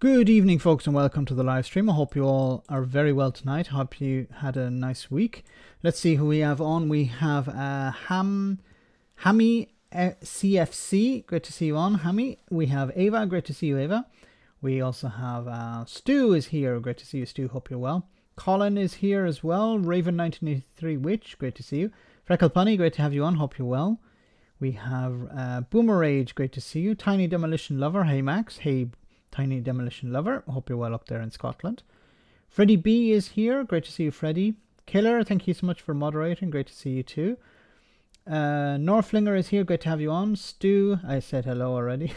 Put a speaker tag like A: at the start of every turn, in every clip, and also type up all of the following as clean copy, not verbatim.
A: Good evening, folks, and welcome to the live stream. I hope you all are very well tonight. Hope you had a nice week. Let's see who we have on. We have Hammy CFC. Great to see you on, Hammy. We have Ava. Great to see you, Ava. We also have Stu is here. Great to see you, Stu. Hope you're well. Colin is here as well. Raven 1983 Witch. Great to see you. Freckle Bunny. Great to have you on. Hope you're well. We have Boomer Age. Great to see you. Tiny Demolition Lover. Hey, Max. Hey, Tiny Demolition Lover. Hope you're well up there in Scotland. Freddie B is here. Great to see you, Freddie. Killer, thank you so much for moderating. Great to see you too. Norflinger is here. Great to have you on. Stu, I said hello already.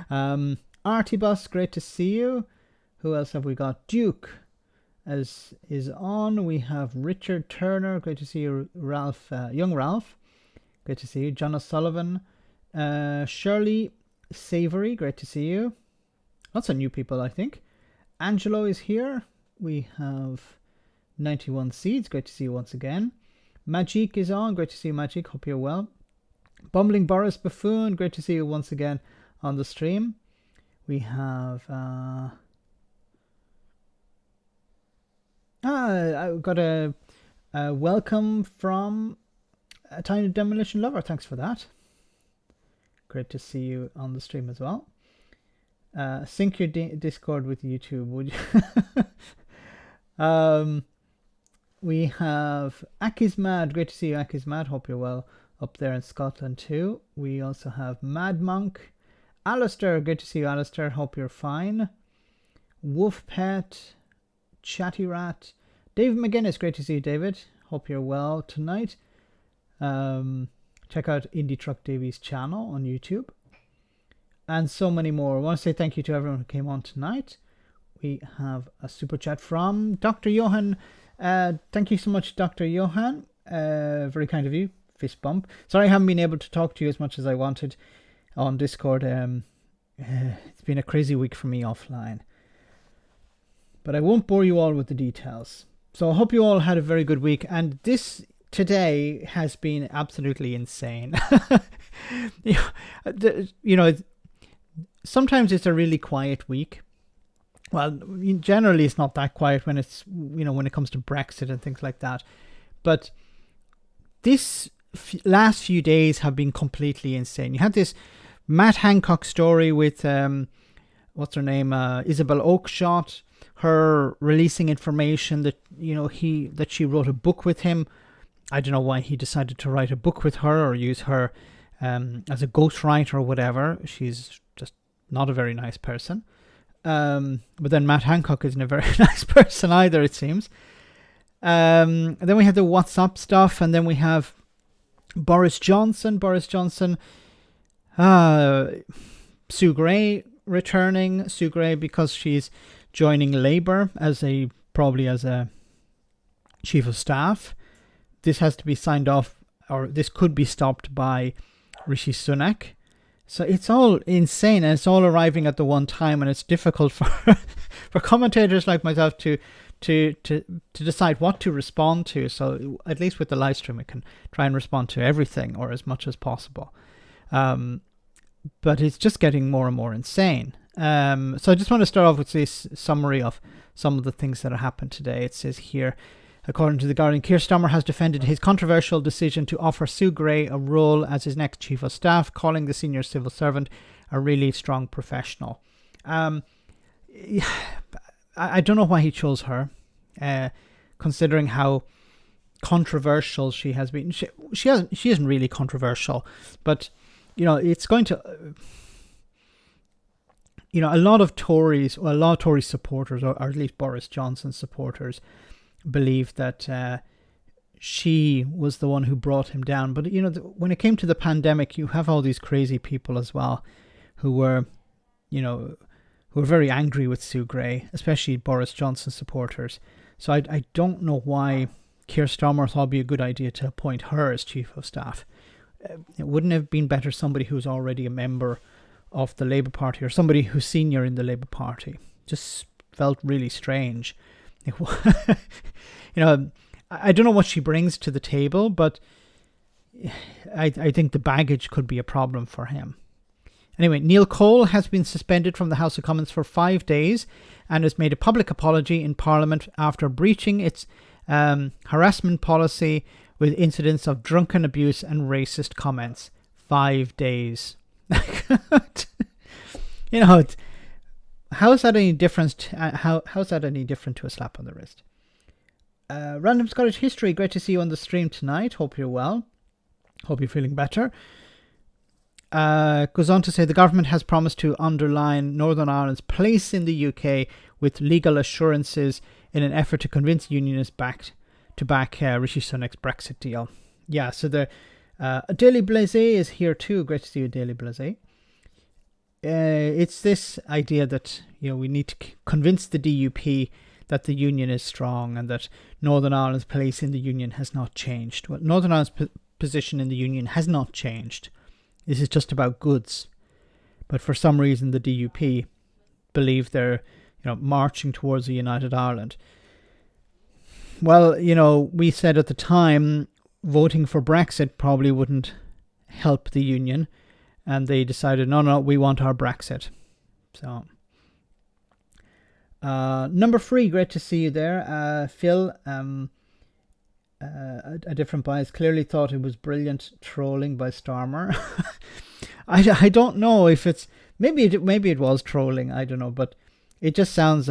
A: Artibus, great to see you. Who else have we got? Duke is on. We have Richard Turner. Great to see you, Ralph. Young Ralph. Great to see you. John O'Sullivan. Shirley Savory. Great to see you. Lots of new people, I think. Angelo is here. We have 91 Seeds. Great to see you once again. Magic is on. Great to see you, Magic. Hope you're well. Bumbling Boris Buffoon. Great to see you once again on the stream. We have... I got a welcome from a Tiny Demolition Lover. Thanks for that. Great to see you on the stream as well. Sync your Discord with YouTube, would you? We have Akismad. Great to see you, Akismad. Hope you're well up there in Scotland too. We also have Mad Monk. Alistair. Great to see you, Alistair. Hope you're fine. Wolf Pet. Chatty Rat. David McGuinness. Great to see you, David. Hope you're well tonight. Check out Indie Truck Davies' channel on YouTube. And so many more. I want to say thank you to everyone who came on tonight. We have a super chat from Dr. Johan. Thank you so much, Dr. Johan. Very kind of you. Fist bump. Sorry I haven't been able to talk to you as much as I wanted on Discord. It's been a crazy week for me offline. But I won't bore you all with the details. So I hope you all had a very good week. And this today has been absolutely insane. You know, sometimes it's a really quiet week. Well, generally it's not that quiet when it's, when it comes to Brexit and things like that. But this last few days have been completely insane. You had this Matt Hancock story with, what's her name? Isabel Oakeshott, her releasing information that, that she wrote a book with him. I don't know why he decided to write a book with her or use her as a ghostwriter or whatever. She's just not a very nice person. But then Matt Hancock isn't a very nice person either, it seems. And then we have the WhatsApp stuff, and then we have Boris Johnson. Sue Gray returning. Sue Gray, because she's joining Labour probably as a chief of staff. This has to be signed off, or this could be stopped by Rishi Sunak. So it's all insane, and it's all arriving at the one time, and it's difficult for for commentators like myself to decide what to respond to. So at least with the live stream, we can try and respond to everything or as much as possible. But it's just getting more and more insane. So I just want to start off with this summary of some of the things that have happened today. It says here, according to The Guardian, Keir Starmer has defended his controversial decision to offer Sue Gray a role as his next chief of staff, calling the senior civil servant a really strong professional. I don't know why he chose her, considering how controversial she has been. She isn't really controversial, but it's going to. A lot of Tory supporters, or at least Boris Johnson supporters, believe that she was the one who brought him down. But when it came to the pandemic, you have all these crazy people as well who were very angry with Sue Gray, especially Boris Johnson supporters. So I don't know why Keir Starmer thought it'd be a good idea to appoint her as chief of staff. It wouldn't have been better somebody who's already a member of the Labour Party, or somebody who's senior in the Labour Party. Just felt really strange. I don't know what she brings to the table, but I think the baggage could be a problem for him. Anyway, Neil Cole has been suspended from the House of Commons for 5 days and has made a public apology in Parliament after breaching its harassment policy with incidents of drunken abuse and racist comments. 5 days. You know, how's that any different? How's that any different to a slap on the wrist? Random Scottish History, great to see you on the stream tonight. Hope you're well. Hope you're feeling better. Goes on to say the government has promised to underline Northern Ireland's place in the UK with legal assurances in an effort to convince unionists to back Rishi Sunak's Brexit deal. Yeah, so the Daily Blasé is here too. Great to see you, Daily Blasé. It's this idea that we need to convince the DUP that the union is strong and that Northern Ireland's place in the union has not changed. Well, Northern Ireland's position in the union has not changed. This is just about goods. But for some reason, the DUP believe they're marching towards a united Ireland. Well, we said at the time voting for Brexit probably wouldn't help the union. And they decided, no, we want our Brexit. So, number 3, great to see you there. Phil, a different bias, clearly thought it was brilliant trolling by Starmer. I don't know if it's, maybe it was trolling, I don't know, but it just sounds,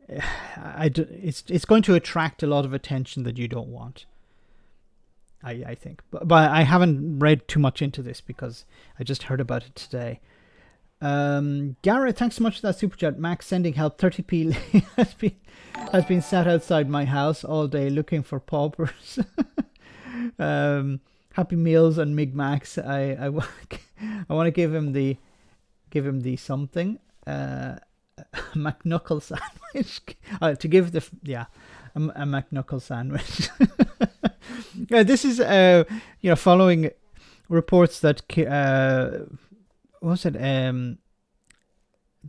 A: it's going to attract a lot of attention that you don't want. I think, but I haven't read too much into this because I just heard about it today. Garrett, thanks so much for that super chat. Max sending help. 30p has been sat outside my house all day looking for paupers. Happy Meals and Mig Max. I want to give him the something. McNuckle sandwich. To give the a McNuckle sandwich. This is following reports that what was it? I think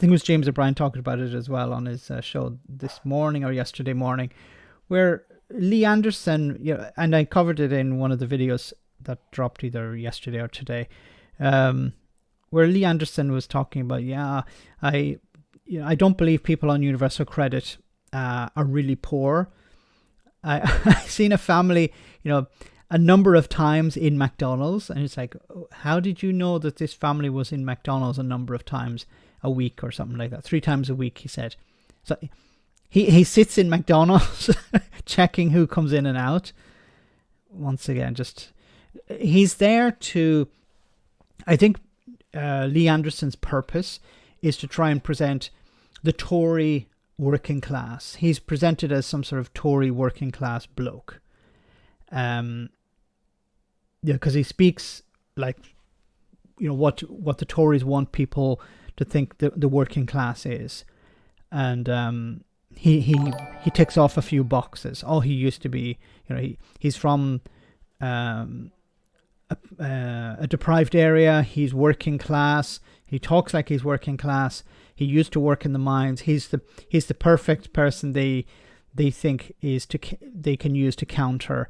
A: it was James O'Brien talking about it as well on his show this morning or yesterday morning, where Lee Anderson, and I covered it in one of the videos that dropped either yesterday or today, where Lee Anderson was talking about, I don't believe people on universal credit are really poor. I've seen a family, a number of times in McDonald's, and it's like, how did you know that this family was in McDonald's a number of times a week or something like that? 3 times a week, he said. So he sits in McDonald's checking who comes in and out. Once again, he's there to, I think Lee Anderson's purpose is to try and present the Tory working class. He's presented as some sort of Tory working class bloke. Because he speaks like, what the Tories want people to think the working class is. And he ticks off a few boxes. Oh, he used to be, he's from a deprived area. He's working class. He talks like he's working class. He used to work in the mines. He's the perfect person they think they can use to counter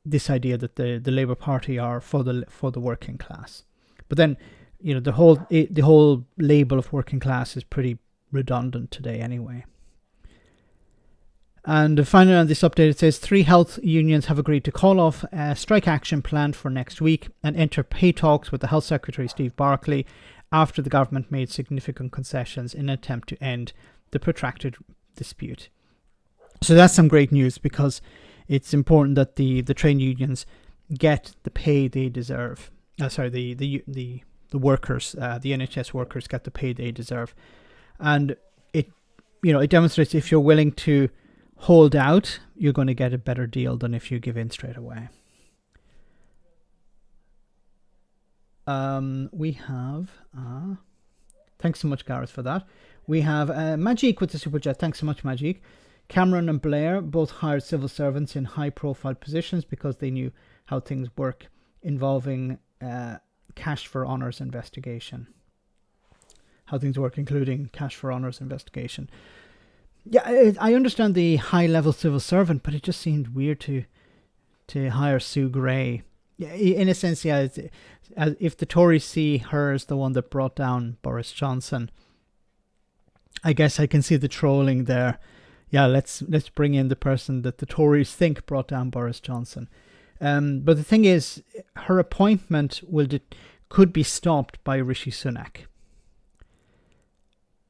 A: this idea that the Labour Party are for the working class. But then, the whole label of working class is pretty redundant today anyway. And finally on this update, it says 3 health unions have agreed to call off a strike action planned for next week and enter pay talks with the Health Secretary Steve Barclay after the government made significant concessions in an attempt to end the protracted dispute. So that's some great news, because it's important that the trade unions get the pay they deserve. The workers, the NHS workers get the pay they deserve. And it demonstrates if you're willing to hold out, you're going to get a better deal than if you give in straight away. We have, thanks so much, Gareth, for that. We have Magic with the super chat. Thanks so much, Magic. Cameron and Blair both hired civil servants in high-profile positions because they knew how things work, involving cash for honours investigation. How things work, including cash for honours investigation. Yeah, I understand the high-level civil servant, but it just seemed weird to hire Sue Gray, in a sense, yeah. If the Tories see her as the one that brought down Boris Johnson, I guess I can see the trolling there. Yeah, let's bring in the person that the Tories think brought down Boris Johnson. But the thing is, her appointment could be stopped by Rishi Sunak.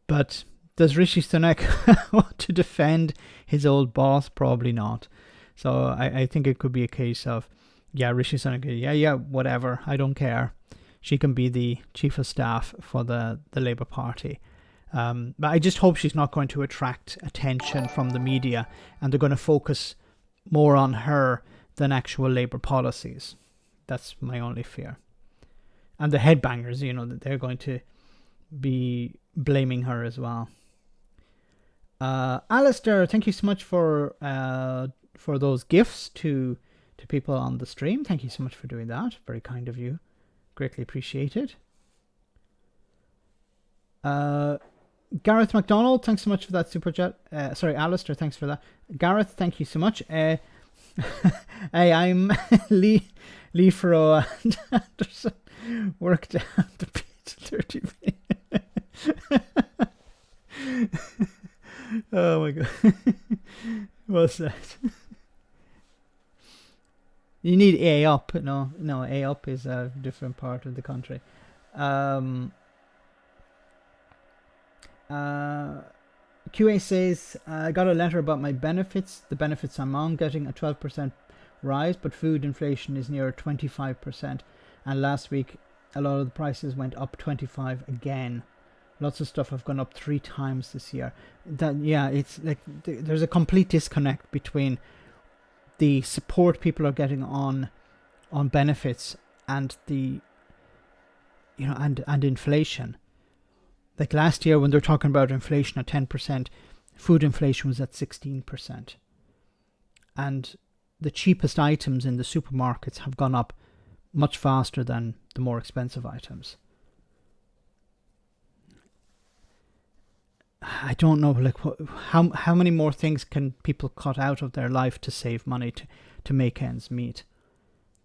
A: But does Rishi Sunak want to defend his old boss? Probably not. So I think it could be a case of, yeah, Rishi Sunak, yeah, whatever, I don't care. She can be the chief of staff for the Labour Party. But I just hope she's not going to attract attention from the media and they're going to focus more on her than actual Labour policies. That's my only fear. And the headbangers, that they're going to be blaming her as well. Alistair, thank you so much for those gifts to people on the stream. Thank you so much for doing that. Very kind of you. Greatly appreciated. Gareth McDonald, thanks so much for that super chat. Sorry, Alistair, thanks for that. Gareth, thank you so much. Hey, I'm Lee Fro and Anderson. Worked out the pizza 30p. Oh my god. What's that? You need A up. No, A up is a different part of the country. QA says, I got a letter about my benefits. The benefits I'm on, getting a 12% rise, but food inflation is near 25%. And last week, a lot of the prices went up 25 again. Lots of stuff have gone up 3 times this year. It's like there's a complete disconnect between the support people are getting on benefits and the and inflation. Like last year when they're talking about inflation at 10%, food inflation was at 16%. And the cheapest items in the supermarkets have gone up much faster than the more expensive items. I don't know, like how many more things can people cut out of their life to save money to make ends meet?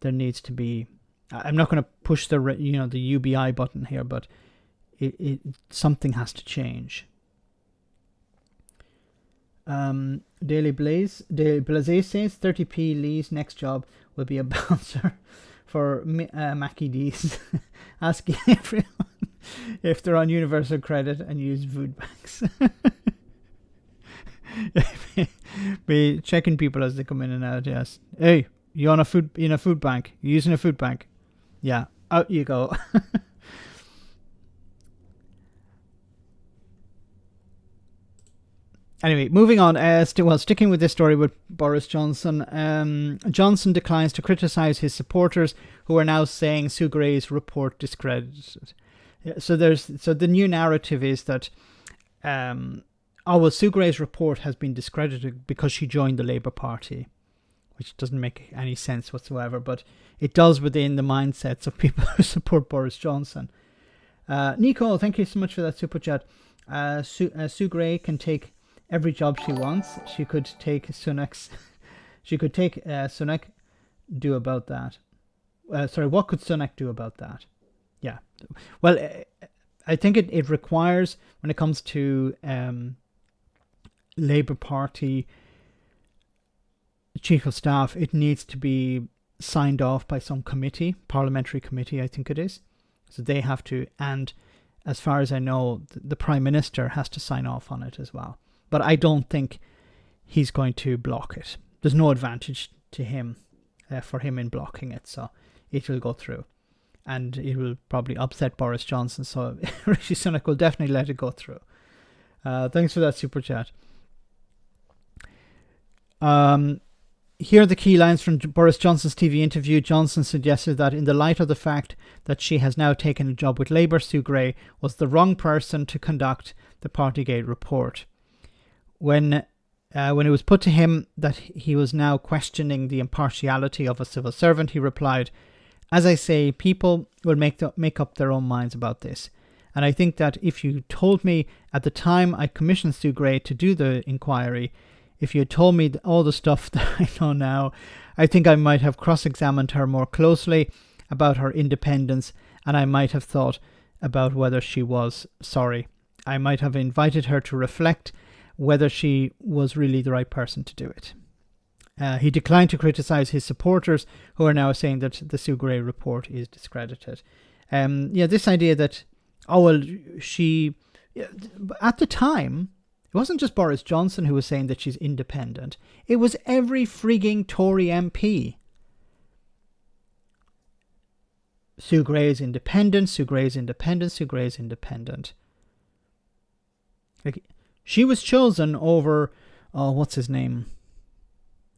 A: There needs to be. I'm not going to push the UBI button here, but something has to change. Daily Blaze says 30p Lee's next job will be a bouncer for Mackie D's, asking everyone if they're on universal credit and use food banks. Be checking people as they come in and out. Yes. Hey, you in a food bank? You using a food bank? Yeah. Out you go. Anyway, moving on. Sticking with this story with Boris Johnson. Johnson declines to criticise his supporters, who are now saying Sue Gray's report discredited. So the new narrative is that, Sue Gray's report has been discredited because she joined the Labour Party, which doesn't make any sense whatsoever, but it does within the mindsets of people who support Boris Johnson. Nico, thank you so much for that super chat. Sue Gray can take every job she wants. She could take Sunak's. She could take Sunak. Do about that. What could Sunak do about that? Yeah. Well, I think it requires, when it comes to Labour Party chief of staff, it needs to be signed off by some committee, parliamentary committee, I think it is. So they have to, and as far as I know, the Prime Minister has to sign off on it as well. But I don't think he's going to block it. There's no advantage to him, for him in blocking it, so it will go through. And it will probably upset Boris Johnson, so Rishi Sunak will definitely let it go through. Thanks for that super chat. Here are the key lines from Boris Johnson's TV interview. Johnson suggested that in the light of the fact that she has now taken a job with Labour, Sue Gray was the wrong person to conduct the Partygate report. When it was put to him that he was now questioning the impartiality of a civil servant, he replied, "As I say, people will make up their own minds about this. And I think that if you told me at the time I commissioned Sue Gray to do the inquiry, if you had told me all the stuff that I know now, I think I might have cross-examined her more closely about her independence, and I might have thought about whether she was sorry. I might have invited her to reflect whether she was really the right person to do it. He declined to criticize his supporters, who are now saying that the Sue Gray report is discredited. This idea that, she... At the time, it wasn't just Boris Johnson who was saying that she's independent. It was every frigging Tory MP. Sue Gray is independent, Sue Gray is independent, Sue Gray is independent. Like, she was chosen over, what's his name?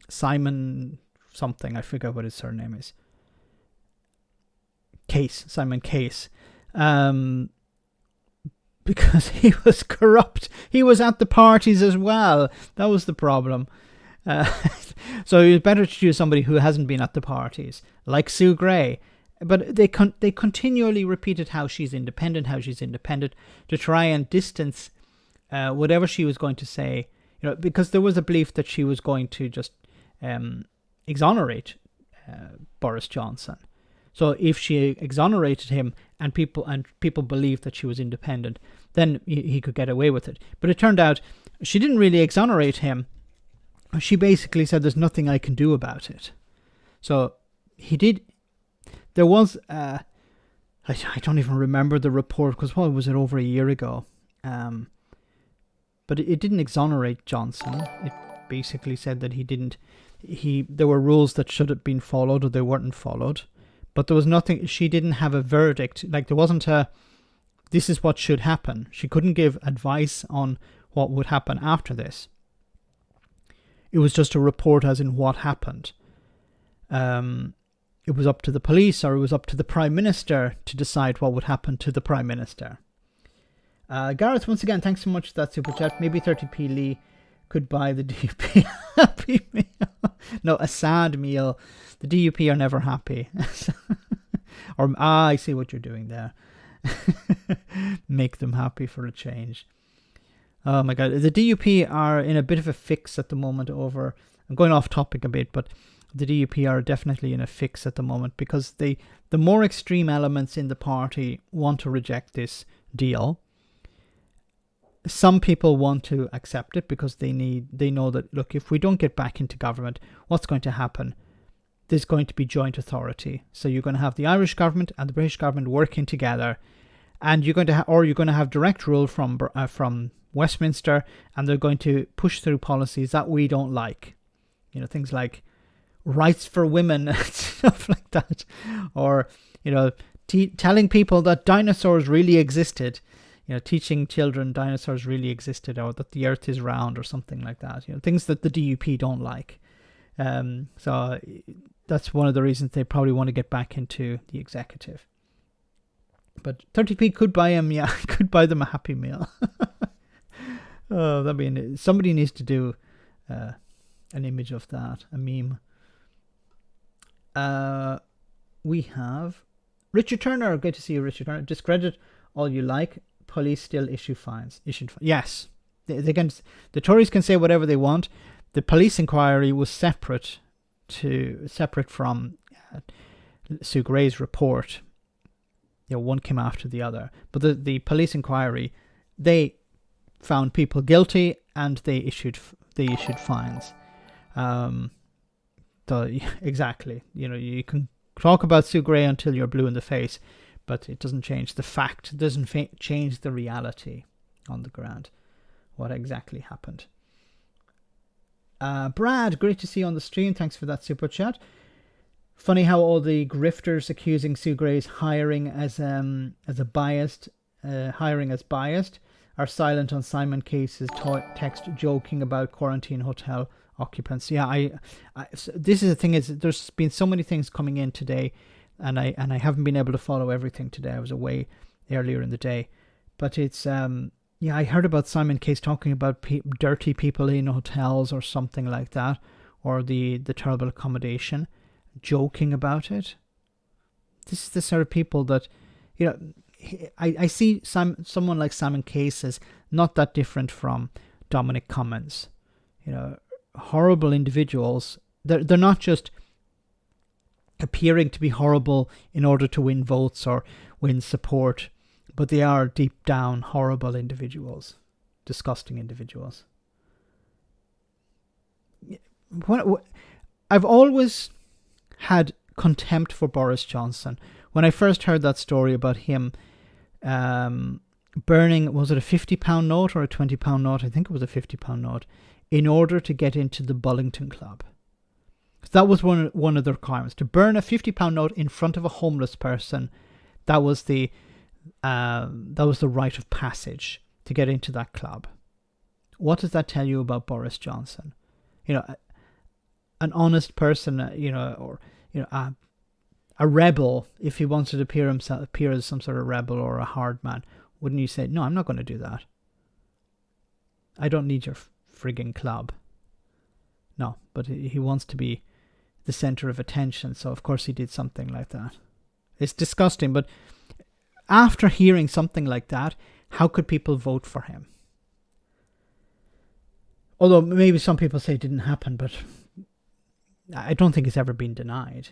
A: Simon something, I forget what his surname is. Simon Case. Because he was corrupt. He was at the parties as well. That was the problem. So it was better to choose somebody who hasn't been at the parties, like Sue Gray. But they continually repeated how she's independent, to try and distance whatever she was going to say. Because there was a belief that she was going to just exonerate Boris Johnson. So if she exonerated him and people believed that she was independent, then he could get away with it. But it turned out she didn't really exonerate him. She basically said, there's nothing I can do about it. So he did. There was, I don't even remember the report, because what was it, over a year ago? But it didn't exonerate Johnson. It basically said that there were rules that should have been followed, or they weren't followed. But there was nothing, she didn't have a verdict. Like, there wasn't this is what should happen. She couldn't give advice on what would happen after this. It was just a report as in what happened. It was up to the police, or it was up to the Prime Minister to decide what would happen to the Prime Minister. Gareth, once again, thanks so much for that super chat. Maybe 30p Lee could buy the DUP happy meal. No, a sad meal. The DUP are never happy. I see what you're doing there. Make them happy for a change. Oh my god, the DUP are in a bit of a fix at the moment over... I'm going off topic a bit, but the DUP are definitely in a fix at the moment, because the more extreme elements in the party want to reject this deal. Some people want to accept it because they know that, look, if we don't get back into government, what's going to happen? There's going to be joint authority. So you're going to have the Irish government and the British government working together, and you're going to have direct rule from Westminster, and they're going to push through policies that we don't like. Things like rights for women and stuff like that, or telling people that dinosaurs really existed. Teaching children dinosaurs really existed, or that the earth is round, or something like that. Things that the DUP don't like. So that's one of the reasons they probably want to get back into the executive. But 30p could buy them a happy meal. Oh, that'd be somebody needs to do an image of that, a meme. We have Richard Turner. Good to see you, Richard Turner. Discredit all you like. Police still issue fines. Yes, the Tories can say whatever they want. The police inquiry was separate from Sue Gray's report. One came after the other, but the police inquiry, they found people guilty and they issued fines. Exactly. You can talk about Sue Gray until you're blue in the face, but it doesn't change the fact. It doesn't change the reality on the ground. What exactly happened? Brad, great to see you on the stream. Thanks for that super chat. Funny how all the grifters accusing Sue Gray's hiring as biased are silent on Simon Case's text joking about quarantine hotel occupants. Yeah, this is the thing, is there's been so many things coming in today, and I haven't been able to follow everything today. I was away earlier in the day, but it's I heard about Simon Case talking about dirty people in hotels or something like that, or the terrible accommodation, joking about it. This is the sort of people that, I see someone like Simon Case as not that different from Dominic Cummings. Horrible individuals. They're not just appearing to be horrible in order to win votes or win support, but they are deep down horrible individuals, disgusting individuals. I've always had contempt for Boris Johnson. When I first heard that story about him burning, was it a £50 note or a £20 note? I think it was a £50 note, in order to get into the Bullington Club. That was one of the requirements, to burn a £50 note in front of a homeless person. That was the rite of passage to get into that club. What does that tell you about Boris Johnson? An honest person, or a rebel. If he wanted to appear as some sort of rebel or a hard man, wouldn't you say, no, I'm not going to do that? I don't need your frigging club. No, but he wants to be the center of attention, so of course he did something like that. It's disgusting, but after hearing something like that, how could people vote for him? Although maybe some people say it didn't happen, but I don't think it's ever been denied.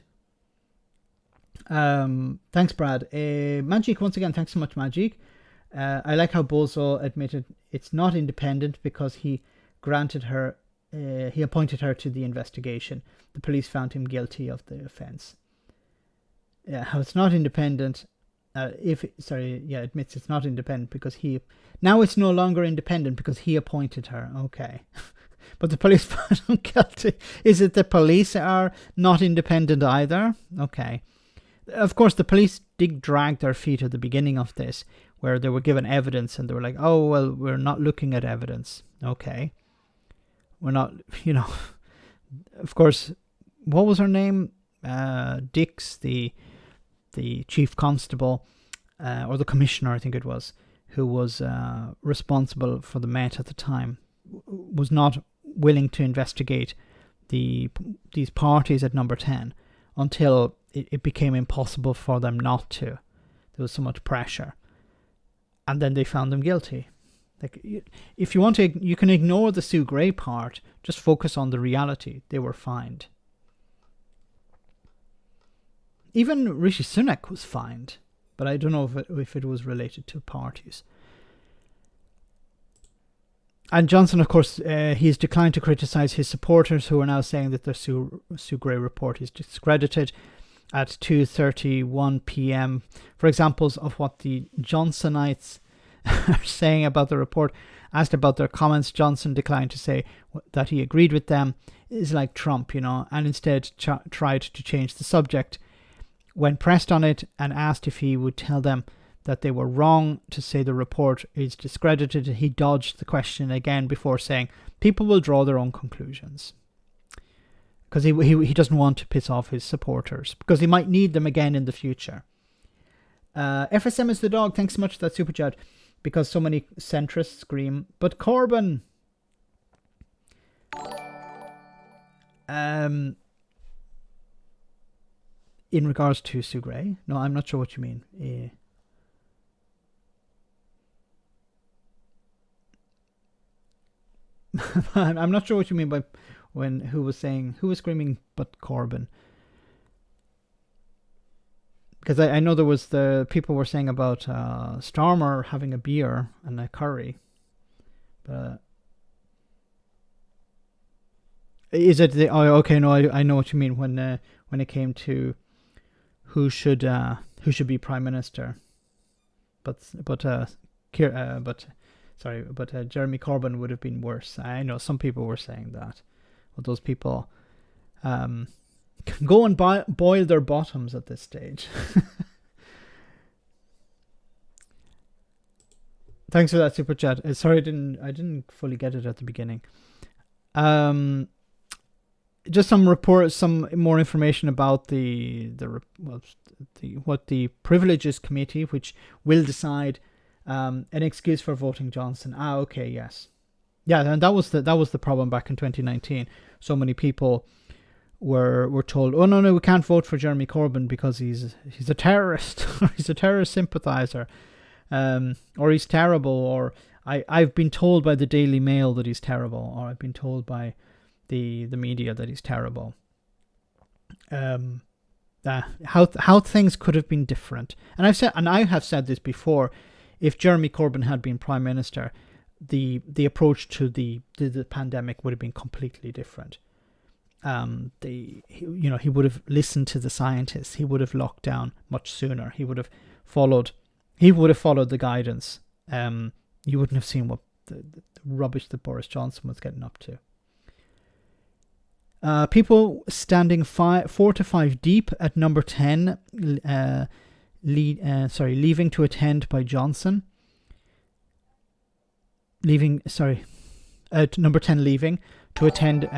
A: Thanks, Brad. Magic, once again, thanks so much, Magic. I like how Bozo admitted it's not independent because he appointed her to the investigation. The police found him guilty of the offence. Yeah, how it's not independent. Admits it's not independent because now it's no longer independent because he appointed her. Okay. But the police found him guilty. Is it the police are not independent either? Okay. Of course, the police did drag their feet at the beginning of this, where they were given evidence and they were like, oh, well, we're not looking at evidence. Okay. We're not, of course, what was her name? Dix, the chief constable, or the commissioner, I think it was, who was responsible for the Met at the time, was not willing to investigate these parties at Number 10 until it became impossible for them not to. There was so much pressure. And then they found them guilty. Like, if you want to, you can ignore the Sue Gray part, just focus on the reality. They were fined. Even Rishi Sunak was fined, but I don't know if it was related to parties. And Johnson, of course, he's declined to criticise his supporters, who are now saying that the Sue Gray report is discredited. At 2:31 p.m. for examples of what the Johnsonites are saying about the report. Asked about their comments, Johnson declined to say that he agreed with them. It's like Trump, and instead tried to change the subject. When pressed on it and asked if he would tell them that they were wrong to say the report is discredited, he dodged the question again before saying people will draw their own conclusions. Because he doesn't want to piss off his supporters, because he might need them again in the future. FSM is the dog, thanks so much for that super chat. Because so many centrists scream, but Corbyn. In regards to Sue Gray, no, I'm not sure what you mean. I'm not sure what you mean by who was screaming, but Corbyn. Because I know there was people were saying about Starmer having a beer and a curry. But is it okay, no, I know what you mean when it came to who should be prime minister. But Jeremy Corbyn would have been worse. I know some people were saying that. But those people can go and boil their bottoms at this stage. Thanks for that super chat. Sorry, I didn't fully get it at the beginning. Just some more information about what the Privileges Committee, which will decide an excuse for voting Johnson. Okay, yes, yeah, and that was the problem back in 2019. So many people were told, oh no, we can't vote for Jeremy Corbyn because he's a terrorist, or he's a terrorist sympathizer, or he's terrible, or I've been told by the Daily Mail that he's terrible, or I've been told by the media that he's terrible. how things could have been different. And I have said this before. If Jeremy Corbyn had been Prime Minister, the approach to the pandemic would have been completely different. He would have listened to the scientists. He would have locked down much sooner. He would have followed the guidance. You wouldn't have seen what the rubbish that Boris Johnson was getting up to. People standing 4 to 5 deep at number 10, leaving to attend by Johnson. Number 10 leaving to attend,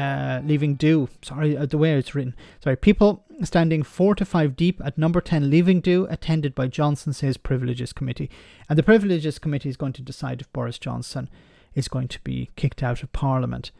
A: leaving do. The way it's written. People standing 4 to 5 deep at number 10 leaving do, attended by Johnson, says Privileges Committee. And the Privileges Committee is going to decide if Boris Johnson is going to be kicked out of Parliament.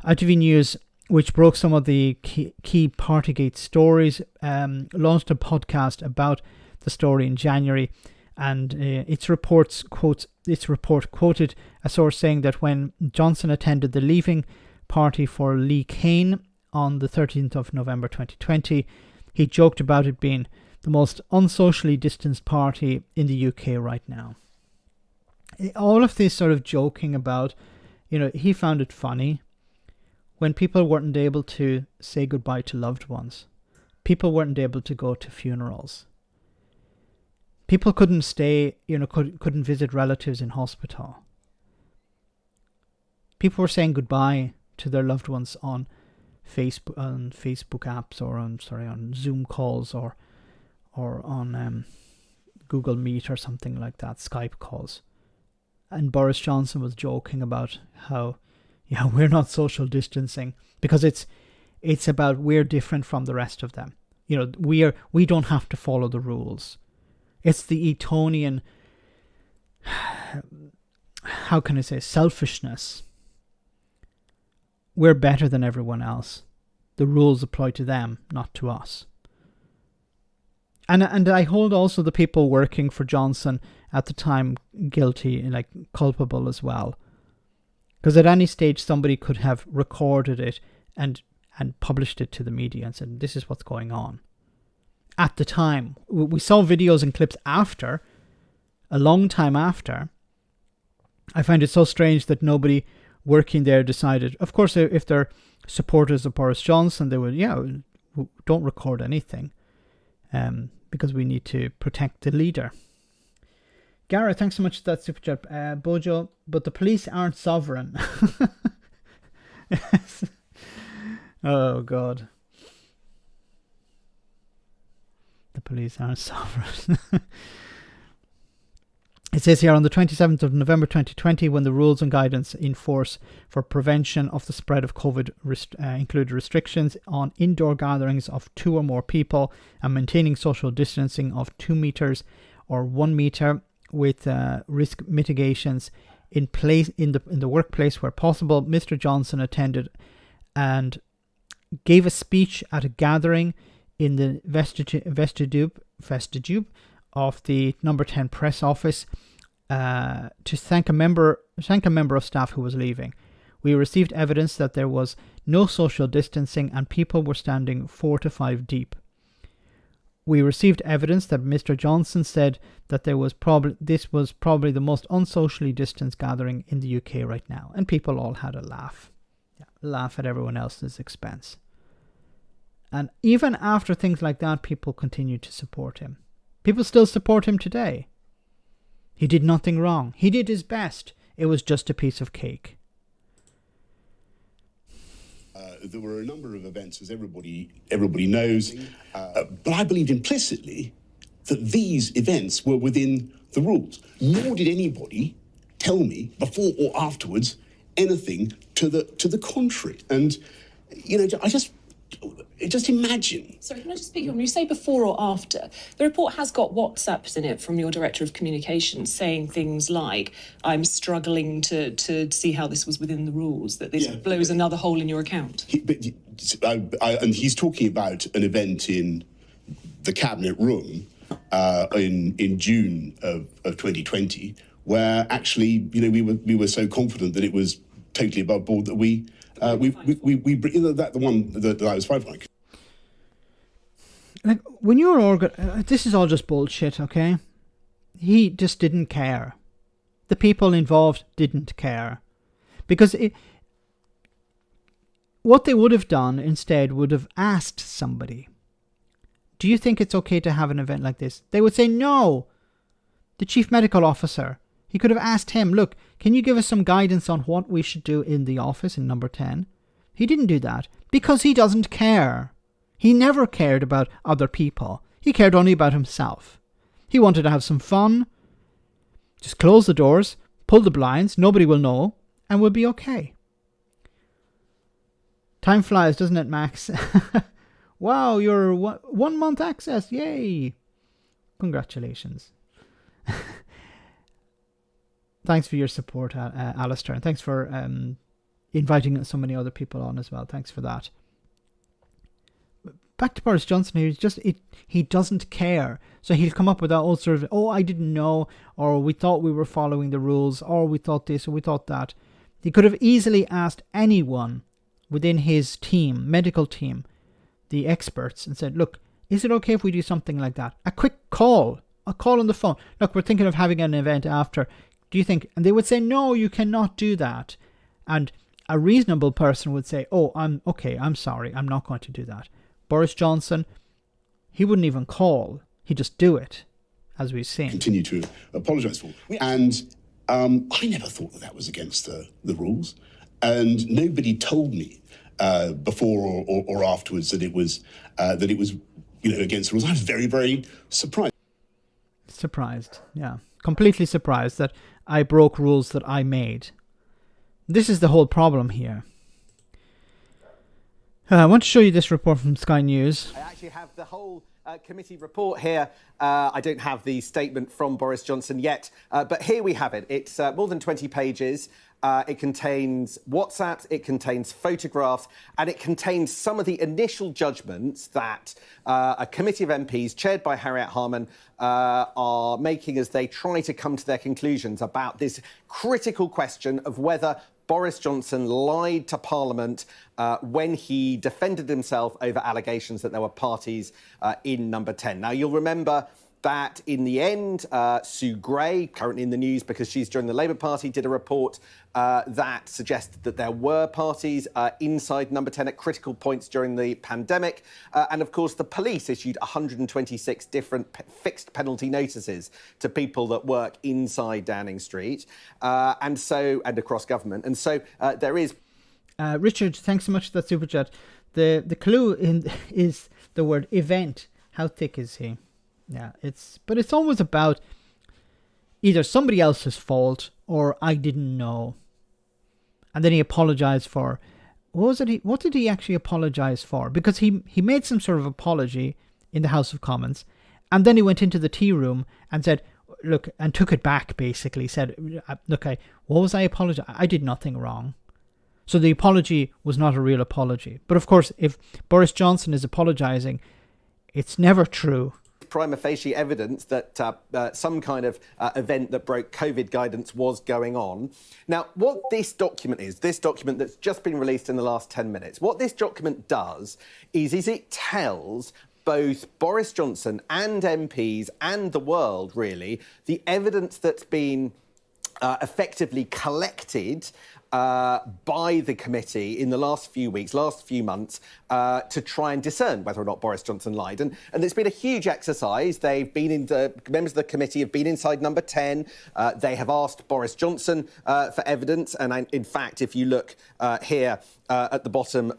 A: ITV News, which broke some of the key Partygate stories, launched a podcast about the story in January, and its report quoted a source saying that when Johnson attended the leaving party for Lee Kane on the 13th of November 2020, he joked about it being the most unsocially distanced party in the UK right now. All of this sort of joking about, he found it funny when people weren't able to say goodbye to loved ones. People weren't able to go to funerals. People couldn't stay, couldn't visit relatives in hospital. People were saying goodbye to their loved ones on Facebook apps, or on Zoom calls, or on Google Meet or something like that, Skype calls. And Boris Johnson was joking about how, we're not social distancing because it's about we're different from the rest of them. We don't have to follow the rules. It's the Etonian, how can I say, selfishness. We're better than everyone else. The rules apply to them, not to us. And I hold also the people working for Johnson at the time guilty, culpable as well. Because at any stage somebody could have recorded it and published it to the media and said, this is what's going on. At the time, we saw videos and clips after, a long time after. I find it so strange that nobody working there decided, of course, if they're supporters of Boris Johnson, they would, don't record anything, because we need to protect the leader. Gareth, thanks so much for that super chat. Bojo, but the police aren't sovereign. Yes. Oh, God. The police aren't sovereign. It says here, on the 27th of November 2020, when the rules and guidance in force for prevention of the spread of COVID included restrictions on indoor gatherings of 2 or more people and maintaining social distancing of 2 meters or 1 meter with risk mitigations in place in the workplace where possible, Mr. Johnson attended and gave a speech at a gathering in the vestibule of the number 10 press office to thank a member of staff who was leaving. We received evidence that there was no social distancing and people were standing 4 to 5 deep. We received evidence that Mr. Johnson said that this was probably the most unsocially distanced gathering in the UK right now, and people all had a laugh at everyone else's expense. And even after things like that, people continued to support him. People still support him today. He did nothing wrong. He did his best. It was just a piece of cake.
B: There were a number of events, as everybody knows, but I believed implicitly that these events were within the rules. Nor did anybody tell me before or afterwards anything to the contrary. And just imagine.
C: Sorry, can I just speak? When you say before or after, the report has got WhatsApps in it from your Director of Communications saying things like, I'm struggling to see how this was within the rules, that this blows another hole in your account.
B: And he's talking about an event in the Cabinet Room in June of 2020, where actually, we were so confident that it was totally above board that the one that I was five.
A: like when you're this is all just bullshit, okay? He just didn't care. The people involved didn't care. Because what they would have done instead would have asked somebody, do you think it's okay to have an event like this? They would say no. The chief medical officer, he could have asked him, look, can you give us some guidance on what we should do in the office in number 10? He didn't do that because he doesn't care. He never cared about other people. He cared only about himself. He wanted to have some fun. Just close the doors, pull the blinds, nobody will know, and we'll be okay. Time flies, doesn't it, Max? Wow, you're 1 month access. Yay. Congratulations. Thanks for your support, Alistair. And thanks for inviting so many other people on as well. Thanks for that. Back to Boris Johnson, he doesn't care. So he'll come up with that old sort of, oh, I didn't know, or we thought we were following the rules, or we thought this, or we thought that. He could have easily asked anyone within his team, medical team, the experts, and said, look, is it okay if we do something like that? A quick call, a call on the phone. Look, we're thinking of having an event after. Do you think? And they would say, no, you cannot do that. And a reasonable person would say, oh, I'm sorry, I'm not going to do that. Boris Johnson, he wouldn't even call. He'd just do it, as we've seen.
B: Continue to apologise for. And I never thought that was against the rules. And nobody told me before or afterwards that it was against the rules. I was very, very surprised.
A: Surprised, yeah. Completely surprised that I broke rules that I made. This is the whole problem here. I want to show you this report from Sky News.
D: I actually have the whole committee report here. I don't have the statement from Boris Johnson yet, but here we have it. It's more than 20 pages. It contains WhatsApps, it contains photographs, and it contains some of the initial judgments that a committee of MPs chaired by Harriet Harman are making as they try to come to their conclusions about this critical question of whether Boris Johnson lied to Parliament when he defended himself over allegations that there were parties in number 10. Now, you'll remember that in the end, Sue Gray, currently in the news because she's joined the Labour Party, did a report that suggested that there were parties inside number 10 at critical points during the pandemic. And of course, the police issued 126 different fixed penalty notices to people that work inside Downing Street and across government. And so there is...
A: Richard, thanks so much for that super chat. The clue is the word event. How thick is he? Yeah, it's always about either somebody else's fault or I didn't know. And then he apologized for, what did he actually apologize for? Because he made some sort of apology in the House of Commons, and then he went into the tea room and said, look, and took it back, basically said, look, what was I apologizing? I did nothing wrong. So the apology was not a real apology. But of course, if Boris Johnson is apologizing, it's never true.
D: Prima facie evidence that some kind of event that broke COVID guidance was going on. Now, what this document is, this document that's just been released in the last 10 minutes, what this document does is it tells both Boris Johnson and MPs and the world, really, the evidence that's been effectively collected by the committee in the last few weeks, last few months, to try and discern whether or not Boris Johnson lied. And it's been a huge exercise. Members of the committee have been inside number 10. They have asked Boris Johnson for evidence. And in fact, if you look here at the bottom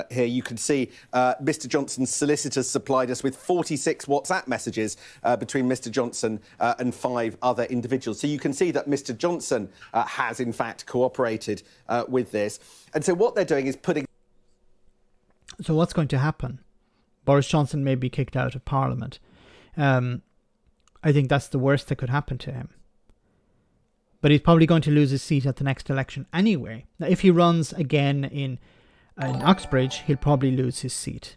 D: here, you can see Mr. Johnson's solicitors supplied us with 46 WhatsApp messages between Mr. Johnson and 5 other individuals. So you can see that Mr. Johnson has, in fact, cooperated with this. And so what they're doing is putting...
A: So what's going to happen? Boris Johnson may be kicked out of Parliament. I think that's the worst that could happen to him. But he's probably going to lose his seat at the next election anyway. Now, if he runs again in Uxbridge, he'll probably lose his seat.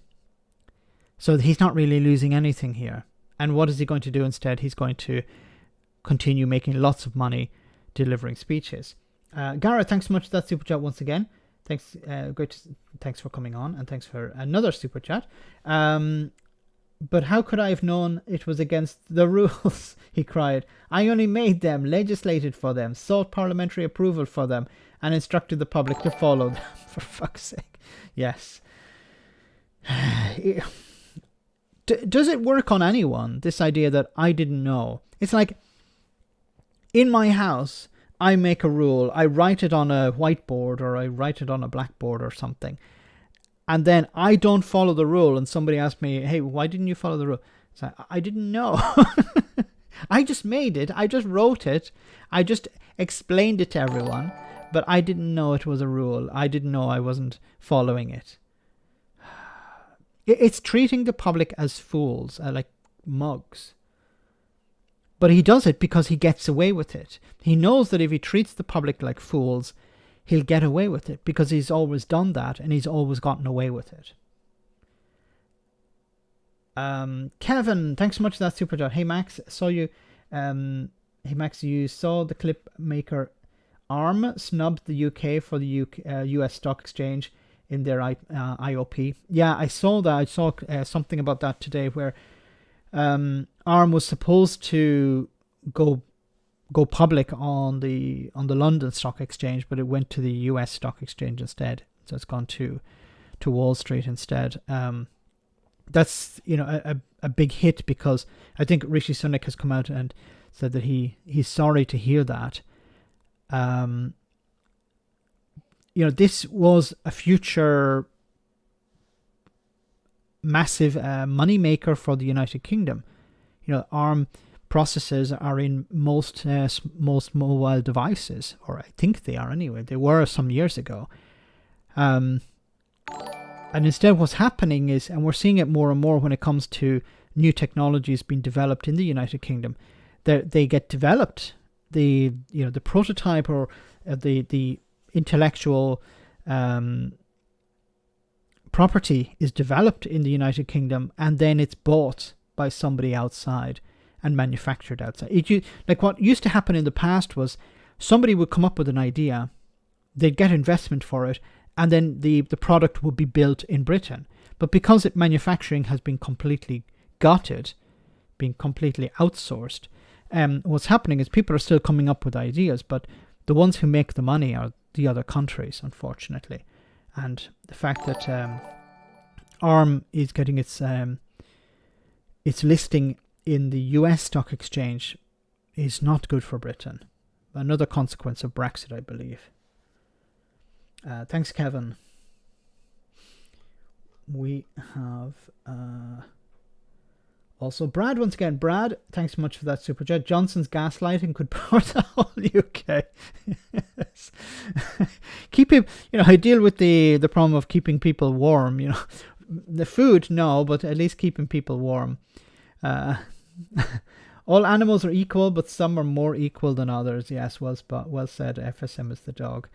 A: So he's not really losing anything here. And what is he going to do instead? He's going to continue making lots of money delivering speeches. Gareth, thanks so much for that super chat once again. Thanks, thanks for coming on, and thanks for another super chat. But how could I have known it was against the rules? He cried. I only made them, legislated for them, sought parliamentary approval for them, and instructed the public to follow them. For fuck's sake. Yes. Does it work on anyone, this idea that I didn't know? It's like, in my house, I make a rule, I write it on a whiteboard or I write it on a blackboard or something, and then I don't follow the rule, and somebody asks me, hey, why didn't you follow the rule? It's like, I didn't know. I just made it, I just wrote it, I just explained it to everyone, but I didn't know it was a rule. I didn't know I wasn't following it. It's treating the public as fools, like mugs. But he does it because he gets away with it. He knows that if he treats the public like fools, he'll get away with it because he's always done that and he's always gotten away with it. Kevin, thanks so much for that super chat. Hey Max, saw you. Hey Max, you saw the clip maker ARM snubbed the UK for the US stock exchange in their IOP. Yeah, I saw that. I saw something about that today, where ARM was supposed to go public on the London Stock Exchange, but it went to the US Stock Exchange instead. So it's gone to Wall Street instead. That's a big hit, because I think Rishi Sunak has come out and said that he's sorry to hear that. This was a future massive money maker for the United Kingdom. ARM processors are in most mobile devices, or I think they are anyway. They were some years ago. And instead what's happening is, and we're seeing it more and more when it comes to new technologies being developed in the United Kingdom, they get developed. The prototype or the intellectual property is developed in the United Kingdom, and then it's bought by somebody outside and manufactured outside. Like what used to happen in the past was somebody would come up with an idea, they'd get investment for it, and then the product would be built in Britain. But because manufacturing has been completely gutted, being completely outsourced, what's happening is people are still coming up with ideas, but the ones who make the money are the other countries, unfortunately. And the fact that ARM is getting its listing in the US Stock Exchange is not good for Britain. Another consequence of Brexit, I believe. Thanks, Kevin. We have also Brad once again. Brad, thanks so much for that super chat. Johnson's gaslighting could power the whole UK. Keep him, I deal with the problem of keeping people warm. The food, no, but at least keeping people warm. All animals are equal, but some are more equal than others. Yes, well said. FSM is the dog.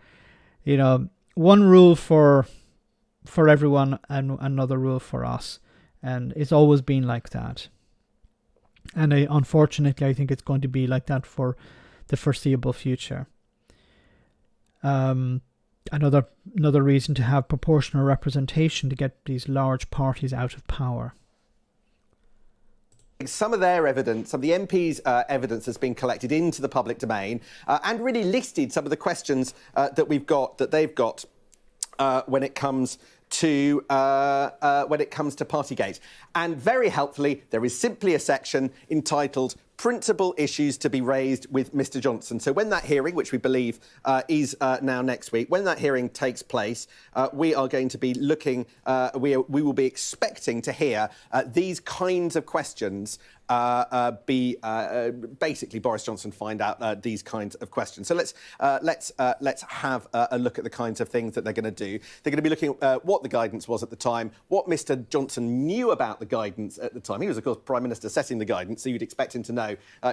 A: One rule for everyone and another rule for us, and it's always been like that. And unfortunately, I think it's going to be like that for the foreseeable future. Another reason to have proportional representation to get these large parties out of power.
D: Some of their evidence, some of the MPs' evidence has been collected into the public domain and really listed some of the questions that they've got when it comes to Partygate. And very helpfully, there is simply a section entitled principal issues to be raised with Mr Johnson. So when that hearing, which we believe is now next week, when that hearing takes place, we are going to be looking, we will be expecting to hear these kinds of questions basically Boris Johnson find out these kinds of questions. So let's have a look at the kinds of things that they're going to do. They're going to be looking at what the guidance was at the time, what Mr Johnson knew about the guidance at the time. He was, of course, Prime Minister setting the guidance, so you'd expect him to know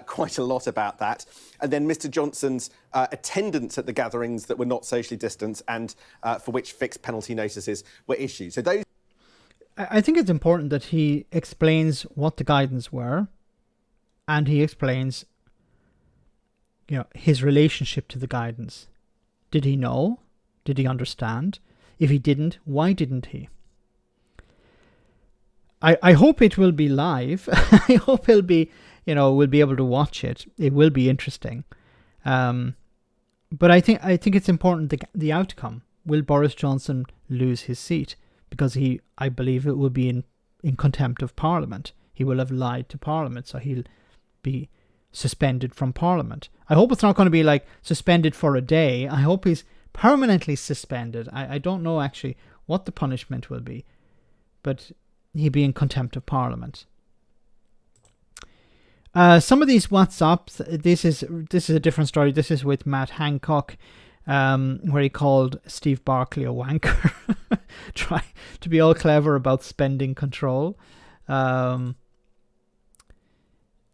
D: quite a lot about that. And then Mr Johnson's attendance at the gatherings that were not socially distanced and for which fixed penalty notices were issued. So those.
A: I think it's important that he explains what the guidance were, and he explains, his relationship to the guidance. Did he know? Did he understand? If he didn't, why didn't he? I hope it will be live. I hope it'll be, we'll be able to watch it. It will be interesting. But I think it's important the outcome. Will Boris Johnson lose his seat? Because I believe it will be in contempt of Parliament. He will have lied to Parliament, so he'll be suspended from Parliament. I hope it's not going to be like suspended for a day. I hope he's permanently suspended. I don't know actually what the punishment will be, but he'll be in contempt of Parliament. Some of these WhatsApps, this is a different story. This is with Matt Hancock, where he called Steve Barclay a wanker. Try to be all clever about spending control. And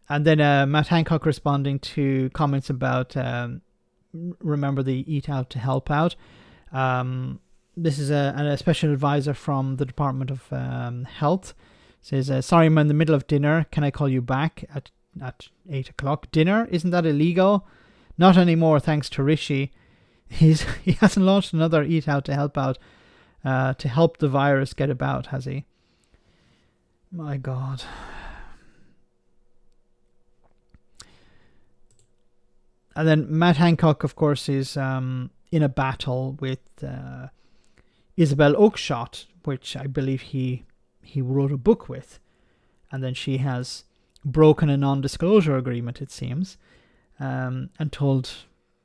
A: then Matt Hancock responding to comments about remember the Eat Out to Help Out. This is a special advisor from the Department of Health. Says, sorry, I'm in the middle of dinner. Can I call you back at 8 o'clock? Dinner? Isn't that illegal? Not anymore, thanks to Rishi. He hasn't launched another Eat Out to Help Out to help the virus get about, has he? My God. And then Matt Hancock, of course, is in a battle with Isabel Oakeshott, which I believe he wrote a book with. And then she has broken a non-disclosure agreement, it seems, and told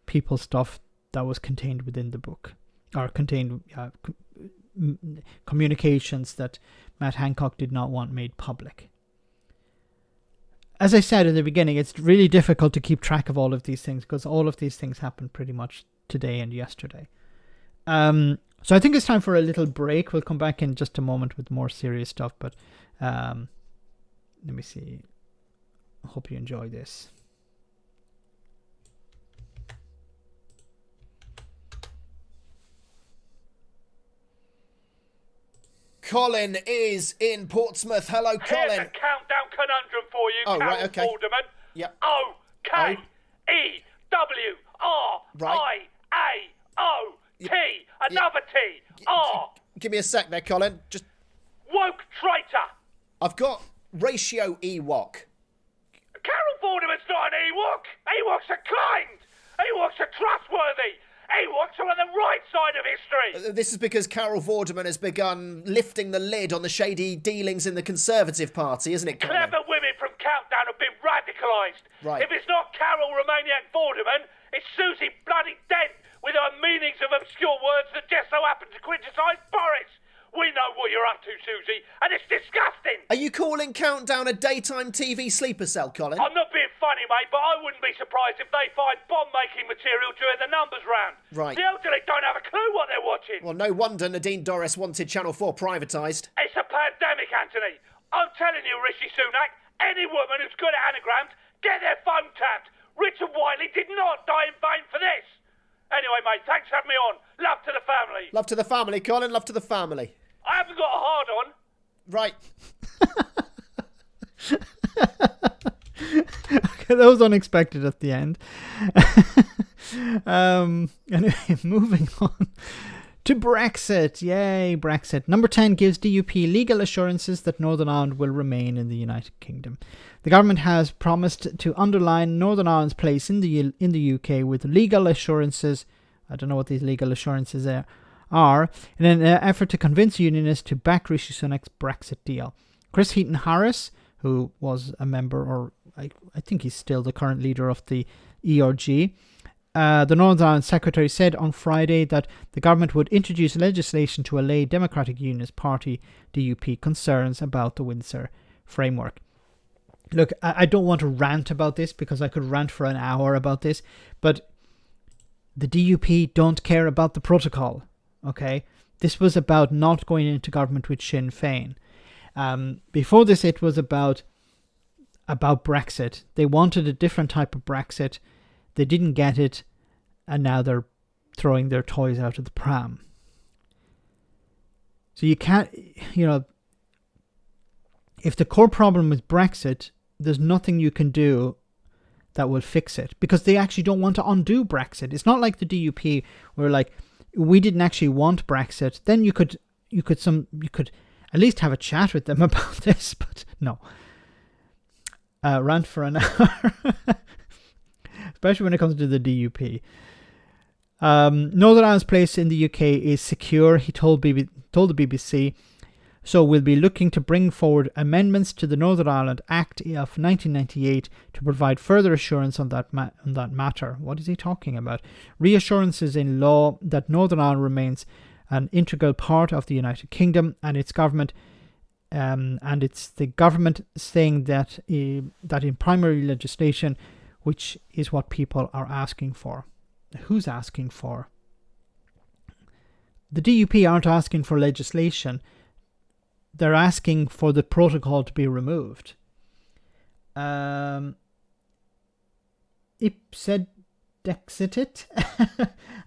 A: people stuff that was contained within the book, or contained communications that Matt Hancock did not want made public. As I said in the beginning, it's really difficult to keep track of all of these things because all of these things happened pretty much today and yesterday. So I think it's time for a little break. We'll come back in just a moment with more serious stuff, but let me see. I hope you enjoy this.
E: Colin is in Portsmouth. Hello, Colin.
F: Here's a countdown conundrum for you,
E: Oh,
F: Carol
E: right, okay.
F: Alderman.
E: Yep.
F: O-K-E-W-R-I-A-O-T. Another T. R.
E: Give me a sec there, Colin. Just,
F: Woke traitor.
E: I've got ratio Ewok.
F: Carol Alderman's not an Ewok. Ewoks are kind. Ewoks are trustworthy. Ewoks are on the right side of history.
E: This is because Carol Vorderman has begun lifting the lid on the shady dealings in the Conservative Party, isn't it, Colin?
F: Clever women from Countdown have been radicalised.
E: Right.
F: If it's not Carol Romaniak Vorderman, it's Susie bloody Dent with her meanings of obscure words that just so happen to criticise Boris. We know what you're up to, Susie, and it's disgusting.
E: Are you calling Countdown a daytime TV sleeper cell, Colin?
F: I'm not being funny, mate, but I wouldn't be surprised if they find bomb-making material during the numbers round.
E: Right.
F: The elderly don't have a clue what they're watching.
E: Well, no wonder Nadine Dorris wanted Channel 4 privatised.
F: It's a pandemic, Anthony. I'm telling you, Rishi Sunak, any woman who's good at anagrams, get their phone tapped. Richard Whiteley did not die in vain for this. Anyway, mate, thanks for having me on. Love to the family.
E: Love to the family, Colin. Love to the family.
F: I haven't got a hard-on.
E: Right.
A: Okay, that was unexpected at the end. Anyway, moving on to Brexit. Yay, Brexit. Number 10 gives DUP legal assurances that Northern Ireland will remain in the United Kingdom. The government has promised to underline Northern Ireland's place in the UK with legal assurances. I don't know what these legal assurances are in an effort to convince unionists to back Rishi Sunak's Brexit deal. Chris Heaton-Harris, who was a member, or I think he's still the current leader of the ERG, the Northern Ireland Secretary, said on Friday that the government would introduce legislation to allay Democratic Unionist Party DUP concerns about the Windsor framework. Look, I don't want to rant about this because I could rant for an hour about this, but the DUP don't care about the protocol. Okay, this was about not going into government with Sinn Féin. Before this, it was about Brexit. They wanted a different type of Brexit. They didn't get it, and now they're throwing their toys out of the pram. So you can't, if the core problem is Brexit, there's nothing you can do that will fix it, because they actually don't want to undo Brexit. It's not like the DUP were like, we didn't actually want Brexit. Then you could at least have a chat with them about this, but no. Rant for an hour. Especially when it comes to the DUP. Northern Ireland's place in the UK is secure, he told the BBC. So we'll be looking to bring forward amendments to the Northern Ireland Act of 1998 to provide further assurance on that matter. What is he talking about? Reassurances in law that Northern Ireland remains an integral part of the United Kingdom and its government, and it's the government saying that in primary legislation, which is what people are asking for. Who's asking for? The DUP aren't asking for legislation. They're asking for the protocol to be removed. Ipse dexitit,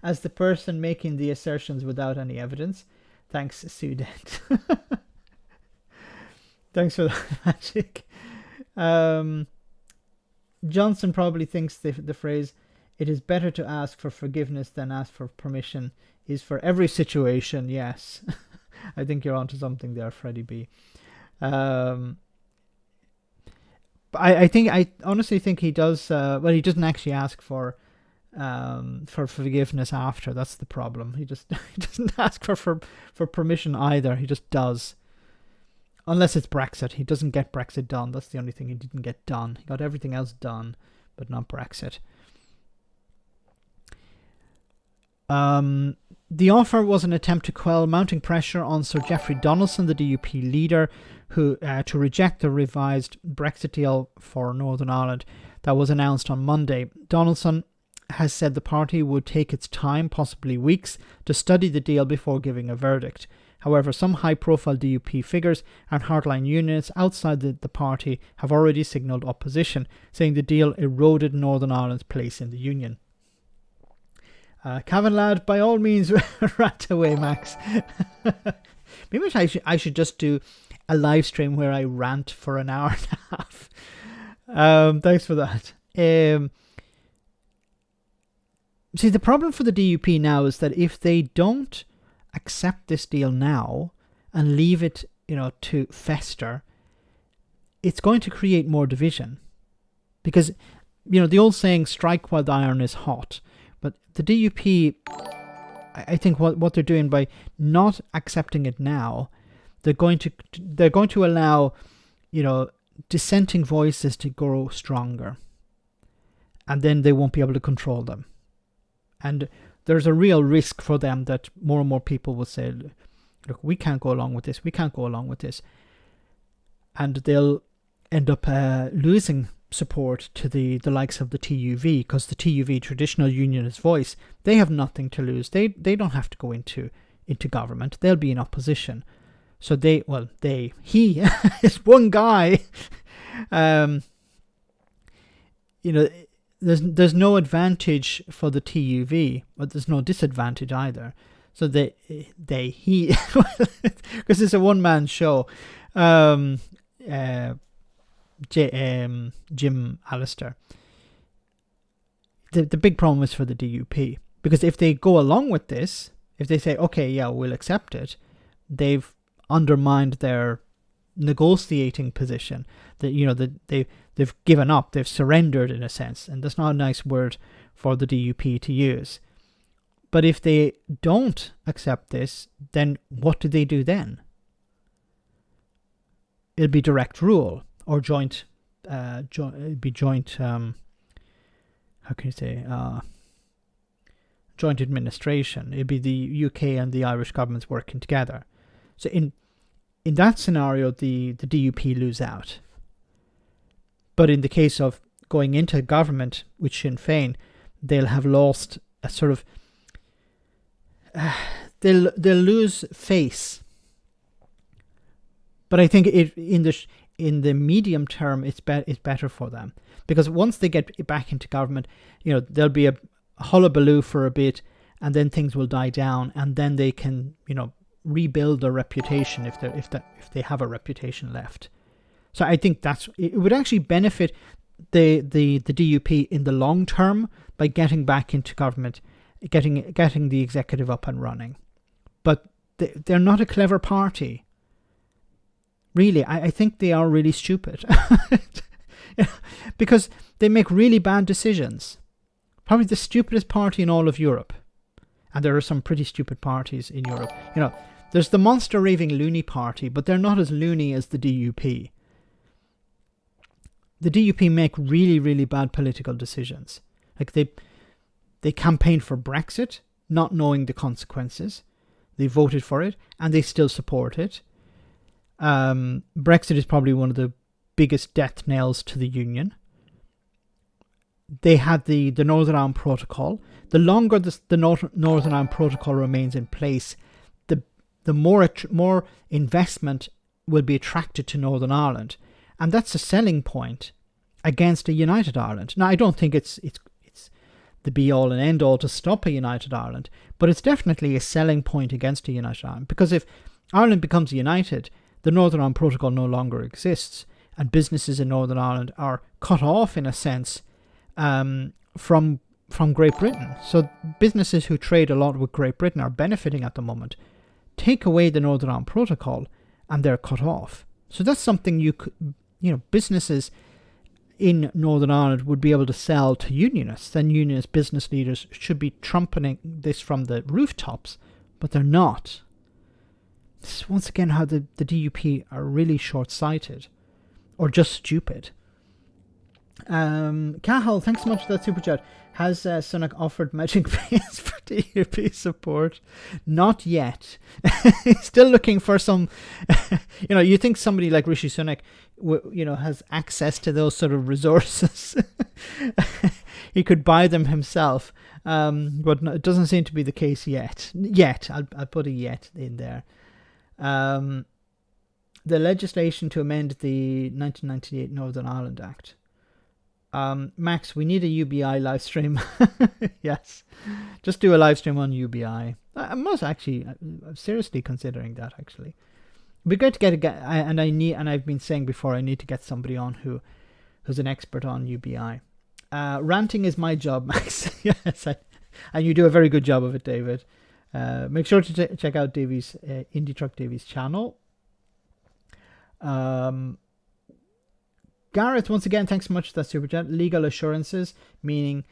A: as the person making the assertions without any evidence. Thanks, Sudent. Thanks for that magic. Johnson probably thinks the phrase, "It is better to ask for forgiveness than ask for permission," is for every situation. Yes. I think you're onto something there, Freddie B. I honestly think he does. He doesn't actually ask for forgiveness after. That's the problem. He doesn't ask for permission either. He just does. Unless it's Brexit, he doesn't get Brexit done. That's the only thing he didn't get done. He got everything else done, but not Brexit. The offer was an attempt to quell mounting pressure on Sir Geoffrey Donaldson, the DUP leader, who to reject the revised Brexit deal for Northern Ireland that was announced on Monday. Donaldson has said the party would take its time, possibly weeks, to study the deal before giving a verdict. However, some high-profile DUP figures and hardline unionists outside the party have already signalled opposition, saying the deal eroded Northern Ireland's place in the Union. Cavan lad, by all means, rant away, Max. Maybe I should just do a live stream where I rant for an hour and a half. Thanks for that. See, the problem for the DUP now is that if they don't accept this deal now and leave it, to fester, it's going to create more division. Because, the old saying, strike while the iron is hot. But the DUP, I think what they're doing by not accepting it now, they're going to allow, dissenting voices to grow stronger. And then they won't be able to control them. And there's a real risk for them that more and more people will say, look, we can't go along with this. We can't go along with this. And they'll end up losing support to the likes of the TUV, because the TUV, Traditional Unionist Voice, they have nothing to lose. They don't have to go into government. They'll be in opposition. So he is one guy. There's no advantage for the TUV, but there's no disadvantage either. So because it's a one-man show. Jim Allister. The big problem is for the DUP, because if they go along with this, if they say, okay, yeah, we'll accept it, they've undermined their negotiating position. That they've given up, they've surrendered in a sense, and that's not a nice word for the DUP to use. But if they don't accept this, then what do they do then? It'll be direct rule. Or joint, how can you say, joint administration. It'd be the UK and the Irish governments working together. So in that scenario, the DUP lose out. But in the case of going into government with Sinn Féin, they'll have lost a sort of, they'll lose face. But I think in the medium term, it's better for them, because once they get back into government, there'll be a hullabaloo for a bit, and then things will die down, and then they can, rebuild their reputation if they have a reputation left. So I think it would actually benefit the DUP in the long term by getting back into government, getting the executive up and running. But they're not a clever party. Really, I think they are really stupid. Because they make really bad decisions. Probably the stupidest party in all of Europe. And there are some pretty stupid parties in Europe. There's the monster raving loony party, but they're not as loony as the DUP. The DUP make really, really bad political decisions. Like they campaigned for Brexit, not knowing the consequences. They voted for it, and they still support it. Brexit is probably one of the biggest death nails to the Union. They had the Northern Ireland Protocol. The longer the Northern Ireland Protocol remains in place, the more investment will be attracted to Northern Ireland. And that's a selling point against a united Ireland. Now, I don't think it's the be-all and end-all to stop a united Ireland, but it's definitely a selling point against a united Ireland. Because if Ireland becomes united, the Northern Ireland Protocol no longer exists, and businesses in Northern Ireland are cut off, in a sense, from Great Britain. So businesses who trade a lot with Great Britain are benefiting at the moment. Take away the Northern Ireland Protocol, and they're cut off. So that's something businesses in Northern Ireland would be able to sell to unionists. Then unionist business leaders should be trumpeting this from the rooftops, but they're not. This is once again how the DUP are really short-sighted, or just stupid. Cahill, thanks so much for that super chat. Has Sunak offered magic pins for DUP support? Not yet. He's still looking for some. You think somebody like Rishi Sunak, has access to those sort of resources. He could buy them himself, but it doesn't seem to be the case yet. I'll put a yet in there. The legislation to amend the 1998 Northern Ireland Act. Max, we need a UBI live stream. Yes, just do a live stream on UBI. I'm seriously considering that. Actually, it'd be great to get a guy. And I've been saying before, I need to get somebody on who's an expert on UBI. Ranting is my job, Max. Yes, and you do a very good job of it, David. Make sure to check out Davy's Indie Truck Davy's channel. Gareth, once again, thanks so much for that super chat. Legal assurances, meaning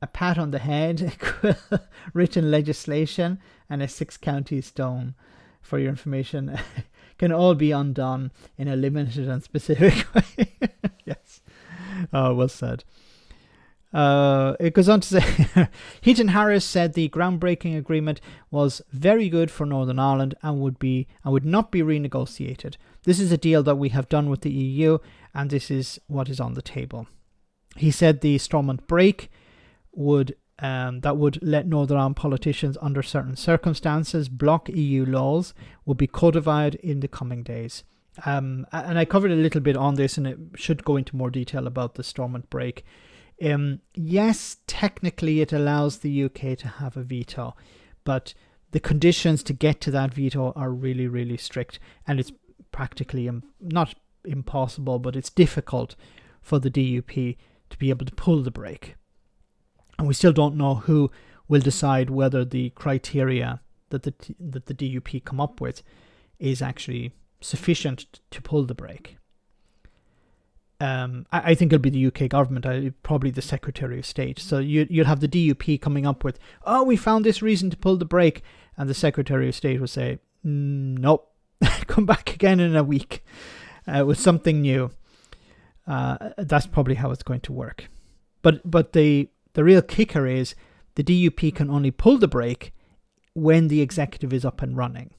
A: a pat on the head, written legislation, and a 6-county stone, for your information, can all be undone in a limited and specific way. Yes. Oh, well said. It goes on to say, Heaton Harris said the groundbreaking agreement was very good for Northern Ireland and would not be renegotiated. This is a deal that we have done with the EU, and this is what is on the table. He said the Stormont break would let Northern Ireland politicians, under certain circumstances, block EU laws, would be codified in the coming days. And I covered a little bit on this, and it should go into more detail about the Stormont break. Yes, technically it allows the UK to have a veto, but the conditions to get to that veto are really, really strict, and it's practically not impossible, but it's difficult for the DUP to be able to pull the brake. And we still don't know who will decide whether the criteria that the DUP come up with is actually sufficient to pull the brake. I think it'll be the UK government, probably the Secretary of State. So you'll have the DUP coming up with, we found this reason to pull the brake, and the Secretary of State will say, nope, come back again in a week with something new. That's probably how it's going to work. But the real kicker is the DUP can only pull the brake when the executive is up and running.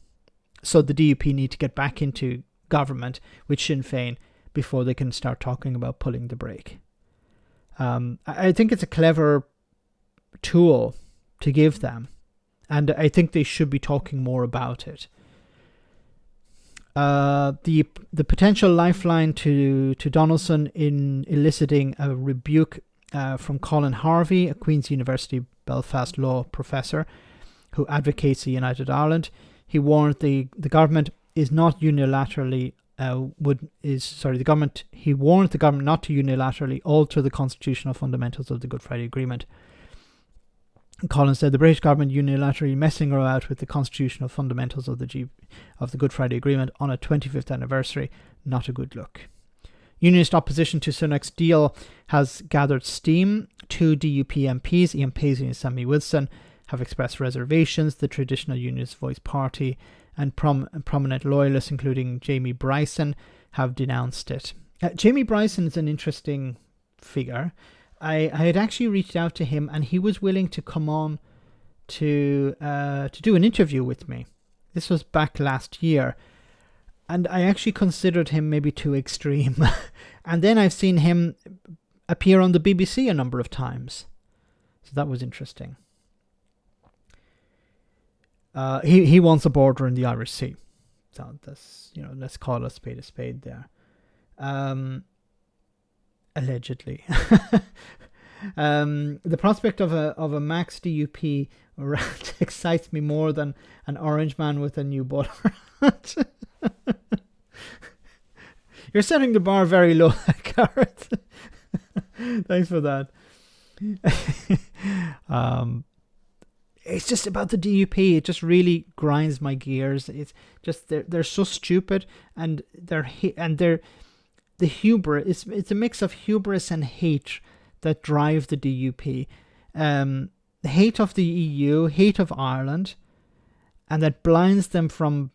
A: So the DUP need to get back into government with Sinn Féin before they can start talking about pulling the brake. I think it's a clever tool to give them, and I think they should be talking more about it. The potential lifeline to Donaldson in eliciting a rebuke from Colin Harvey, a Queen's University Belfast law professor who advocates a united Ireland. He warned the government is not unilaterally he warned the government not to unilaterally alter the constitutional fundamentals of the Good Friday Agreement. Collins said the British government unilaterally messing around with the constitutional fundamentals of the Good Friday Agreement on a 25th anniversary, not a good look. Unionist opposition to Sunak's deal has gathered steam. 2 DUP MPs, Ian Paisley and Sammy Wilson, have expressed reservations. The traditional Unionist Voice Party and prominent loyalists, including Jamie Bryson, have denounced it. Jamie Bryson is an interesting figure. I had actually reached out to him, and he was willing to come on to do an interview with me. This was back last year, and I actually considered him maybe too extreme. And then I've seen him appear on the BBC a number of times, so that was interesting. He wants a border in the Irish Sea, so that's, let's call a spade there. Allegedly. The prospect of a max DUP excites me more than an orange man with a new butter. You're setting the bar very low, Gareth. Thanks for that. It's just about the DUP. It just really grinds my gears. It's just they're so stupid, and the hubris. It's a mix of hubris and hate that drive the DUP. Hate of the EU, hate of Ireland, and that blinds them from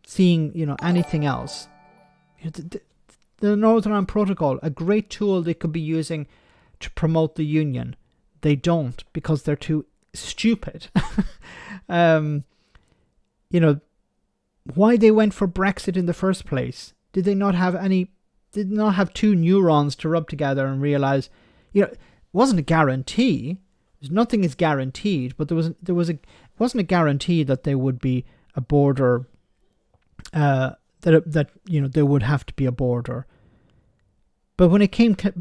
A: seeing anything else. The Northern Ireland Protocol, a great tool they could be using to promote the union. They don't, because they're too stupid. Why they went for Brexit in the first place? Did they not have two neurons to rub together and realize, it wasn't a guarantee. Nothing is guaranteed, but it wasn't a guarantee that there would be a border. That there would have to be a border. But when it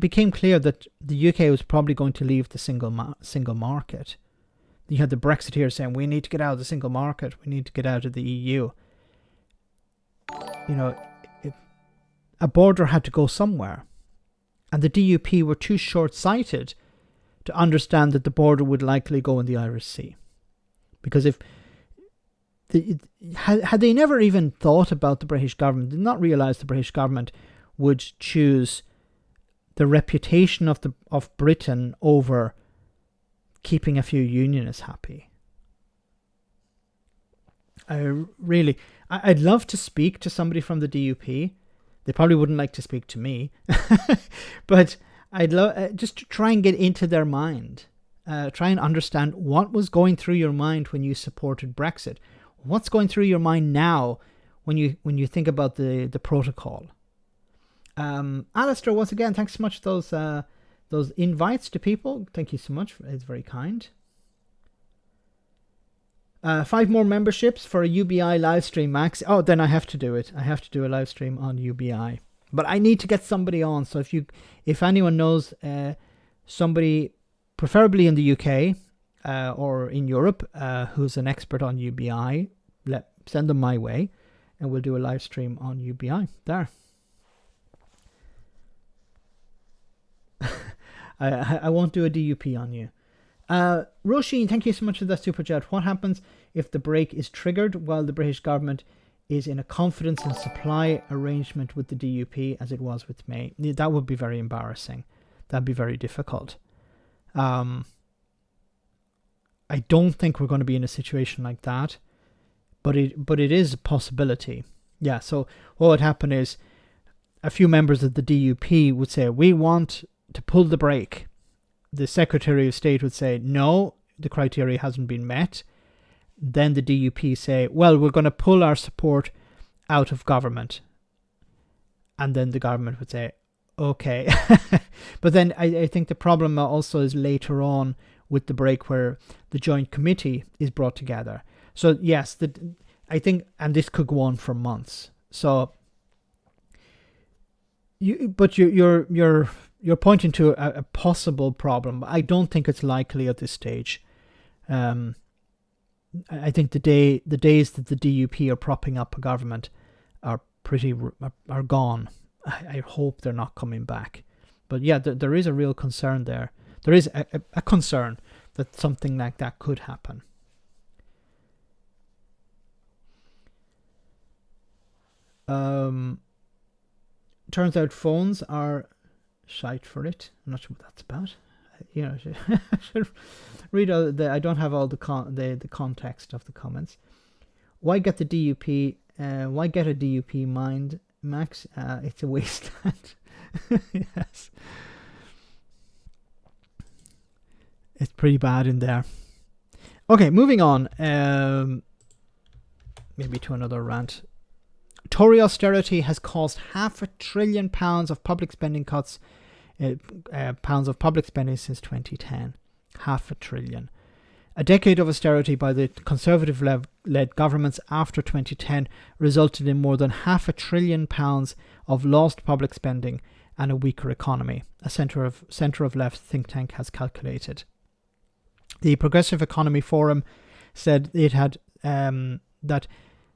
A: became clear that the UK was probably going to leave the single market, you had the Brexiteers saying, we need to get out of the single market, we need to get out of the EU. A border had to go somewhere. And the DUP were too short-sighted to understand that the border would likely go in the Irish Sea. Because had they never even thought about the British government, did not realise the British government would choose the reputation of Britain over keeping a few unionists happy. I'd love to speak to somebody from the DUP. They probably wouldn't like to speak to me, but I'd love just to try and get into their mind, try and understand what was going through your mind when you supported Brexit. What's going through your mind now when you think about the protocol? Alistair, once again, thanks so much for those invites to people. Thank you so much. It's very kind. 5 more memberships for a UBI live stream, Max. Oh, then I have to do it. I have to do a live stream on UBI. But I need to get somebody on. So if anyone knows somebody, preferably in the UK or in Europe, who's an expert on UBI, send them my way, and we'll do a live stream on UBI. There. I won't do a DUP on you. Roisin, thank you so much for that super chat. What happens if the break is triggered while the British government is in a confidence and supply arrangement with the DUP as it was with May? That would be very embarrassing. That'd be very difficult. I don't think we're going to be in a situation like that, but it is a possibility. Yeah, so what would happen is a few members of the DUP would say, we want to pull the brake. The Secretary of State would say, no, the criteria hasn't been met. Then the DUP say, well, we're going to pull our support out of government. And then the government would say, okay. But then I think the problem also is later on with the break where the joint committee is brought together. So yes, I think, and this could go on for months. So, you're pointing to a possible problem. I don't think it's likely at this stage. I think the days that the DUP are propping up a government are gone. I hope they're not coming back. But yeah, there is a real concern there. There is a concern, that something like that could happen. Turns out phones are shite for it. I'm not sure what that's about. I should read all I don't have all the context of the comments. Why get the DUP? Why get a DUP mind, Max? It's a wasteland. Yes. It's pretty bad in there. Okay, moving on. Maybe to another rant. Tory austerity has caused £500 billion of public spending cuts. Pounds of public spending since 2010. £500 billion. A decade of austerity by the Conservative-led governments after 2010 resulted in more than £500 billion of lost public spending and a weaker economy, a centre of left think tank has calculated. The Progressive Economy Forum said it had that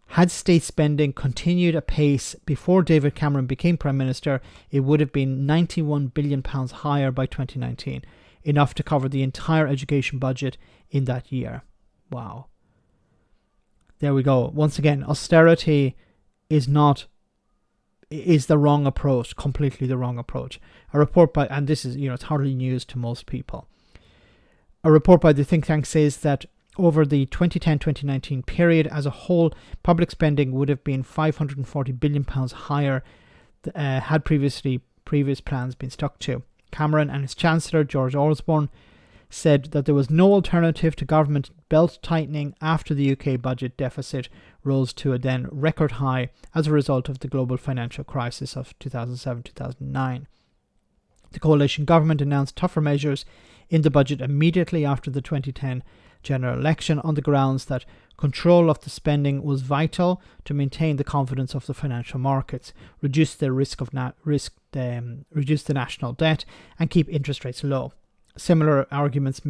A: had state spending continued apace before David Cameron became Prime Minister, it would have been £91 billion higher by 2019, enough to cover the entire education budget in that year. Wow. There we go. Once again, austerity is the wrong approach, completely the wrong approach. A report by, and this is, it's hardly news to most people. A report by the think tank says that over the 2010-2019 period as a whole, public spending would have been £540 billion higher had previous plans been stuck to. Cameron and his Chancellor, George Osborne, said that there was no alternative to government belt tightening after the UK budget deficit rose to a then record high as a result of the global financial crisis of 2007-2009. The coalition government announced tougher measures in the budget immediately after the 2010 general election on the grounds that control of the spending was vital to maintain the confidence of the financial markets, reduce the reduce the national debt, and keep interest rates low. Similar arguments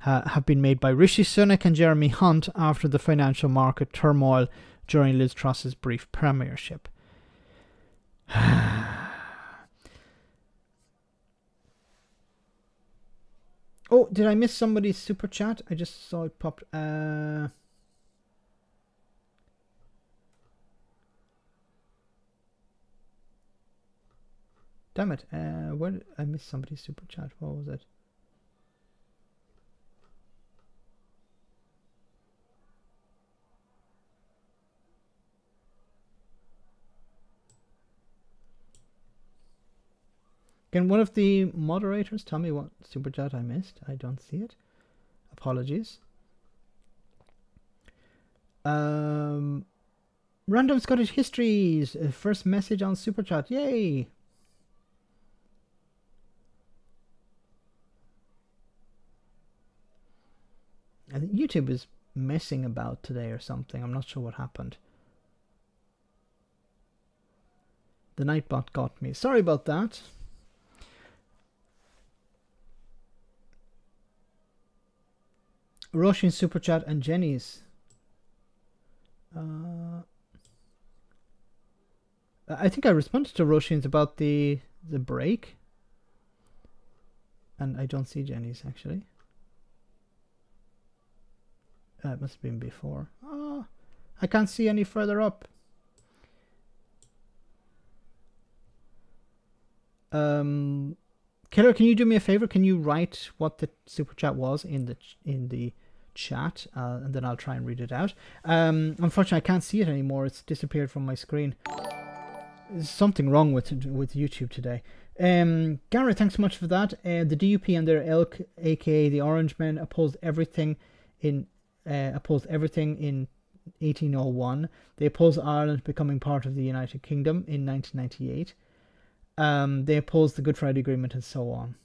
A: have been made by Rishi Sunak and Jeremy Hunt after the financial market turmoil during Liz Truss's brief premiership. Oh, did I miss somebody's super chat? I just saw it popped. Damn it. Where did I miss somebody's super chat? What was it? Can one of the moderators tell me what super chat I missed? I don't see it. Apologies. Random Scottish Histories. First message on super chat. Yay! I think YouTube is messing about today or something. I'm not sure what happened. The Nightbot got me. Sorry about that. Roshin's super chat and Jenny's. I think I responded to Roshin's about the break, and I don't see Jenny's actually. It must have been before. Oh, I can't see any further up. Killer, can you do me a favor? Can you write what the super chat was in the chat, and then I'll try and read it out. Unfortunately, I can't see it anymore. It's disappeared from my screen. There's something wrong with YouTube today. Gareth, thanks so much for that. The DUP and their ilk, aka the Orange Men, opposed everything in 1801. They opposed Ireland becoming part of the United Kingdom in 1998. They opposed the Good Friday Agreement and so on.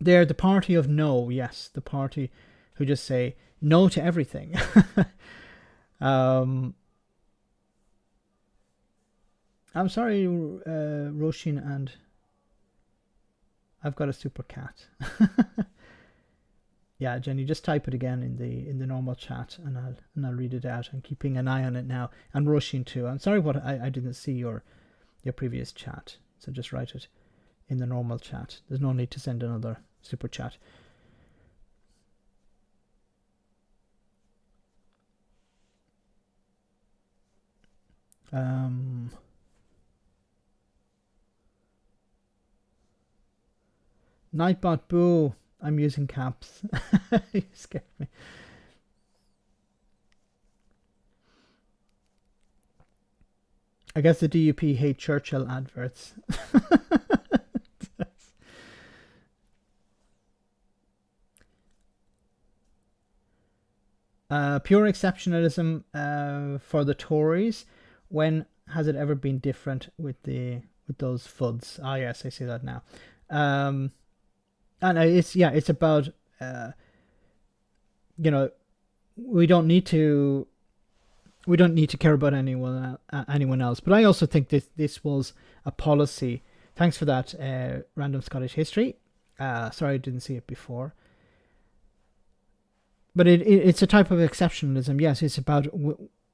A: They're the party of no, yes, the party who just say no to everything. I'm sorry, Roshin, and I've got a super cat. Yeah, Jenny, just type it again in the normal chat, and I'll read it out. I'm keeping an eye on it now, and Roshin too. I'm sorry, I didn't see your previous chat, so just write it in the normal chat. There's no need to send another super chat. Nightbot boo. I'm using caps. You scared me. I guess the DUP hate Churchill adverts. Pure exceptionalism for the Tories. When has it ever been different with those FUDs? Ah, yes, I see that now. And it's about we don't need to care about anyone else. But I also think this was a policy. Thanks for that, Random Scottish History. Sorry I didn't see it before. But it's a type of exceptionalism. Yes, it's about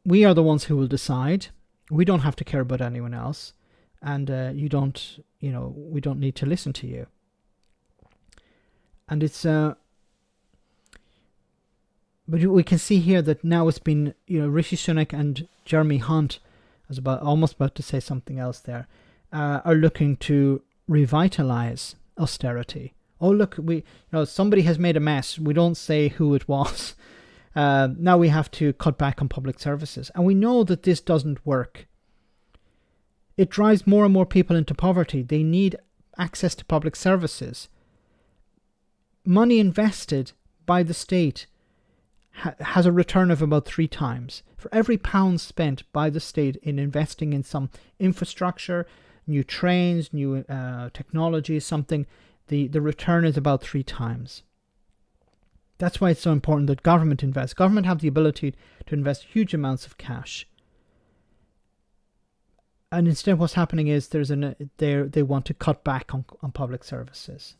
A: we are the ones who will decide. We don't have to care about anyone else, and we don't need to listen to you. And it's but we can see here that now it's been Rishi Sunak and Jeremy Hunt, I was almost about to say something else there, are looking to revitalize austerity. Oh look, somebody has made a mess. We don't say who it was. Now we have to cut back on public services, and we know that this doesn't work. It drives more and more people into poverty. They need access to public services. Money invested by the state has a return of about 3 times. For every pound spent by the state in investing in some infrastructure, new trains, new technology, something, the return is about 3 times. That's why it's so important that government invests. Government have the ability to invest huge amounts of cash. And instead what's happening is they want to cut back on public services.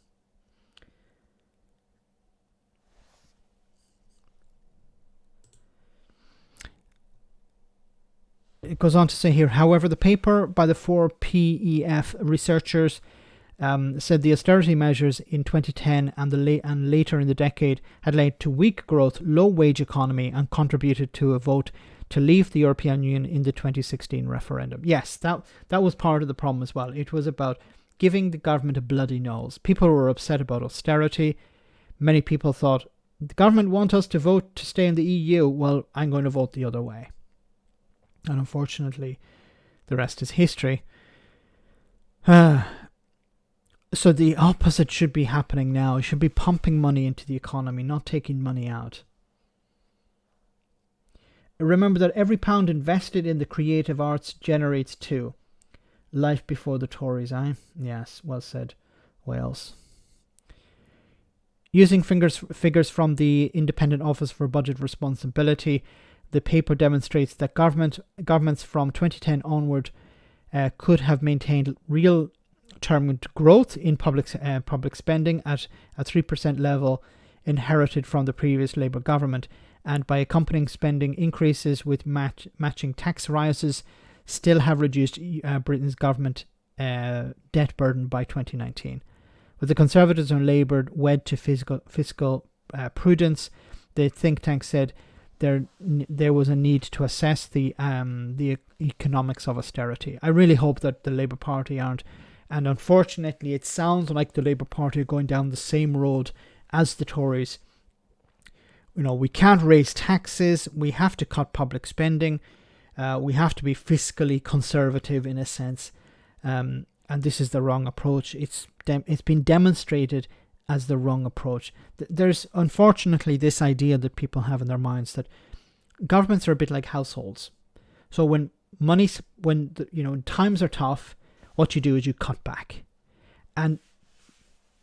A: It goes on to say here, however, the paper by the 4PEF researchers said the austerity measures in 2010 and later in the decade had led to weak growth, low wage economy, and contributed to a vote to leave the European Union in the 2016 referendum. Yes, that was part of the problem as well. It was about giving the government a bloody nose. People were upset about austerity. Many people thought, the government want us to vote to stay in the EU. Well, I'm going to vote the other way. And unfortunately, the rest is history. So the opposite should be happening now. It should be pumping money into the economy, not taking money out. Remember that every pound invested in the creative arts generates 2. Life before the Tories, eh? Yes, well said, Wales. Using figures from the Independent Office for Budget Responsibility, the paper demonstrates that governments from 2010 onward could have maintained real term growth in public spending at a 3% level inherited from the previous Labour government, and by accompanying spending increases with matching tax rises, still have reduced Britain's government debt burden by 2019. With the Conservatives and Labour wed to fiscal prudence, the think tank said there was a need to assess the economics of austerity. I really hope that the Labour Party aren't, and unfortunately it sounds like the Labour Party are going down the same road as the Tories. We can't raise taxes, we have to cut public spending, we have to be fiscally conservative in a sense, and this is the wrong approach. It's been demonstrated as the wrong approach. There's unfortunately this idea that people have in their minds that governments are a bit like households. So when times are tough, what you do is you cut back. And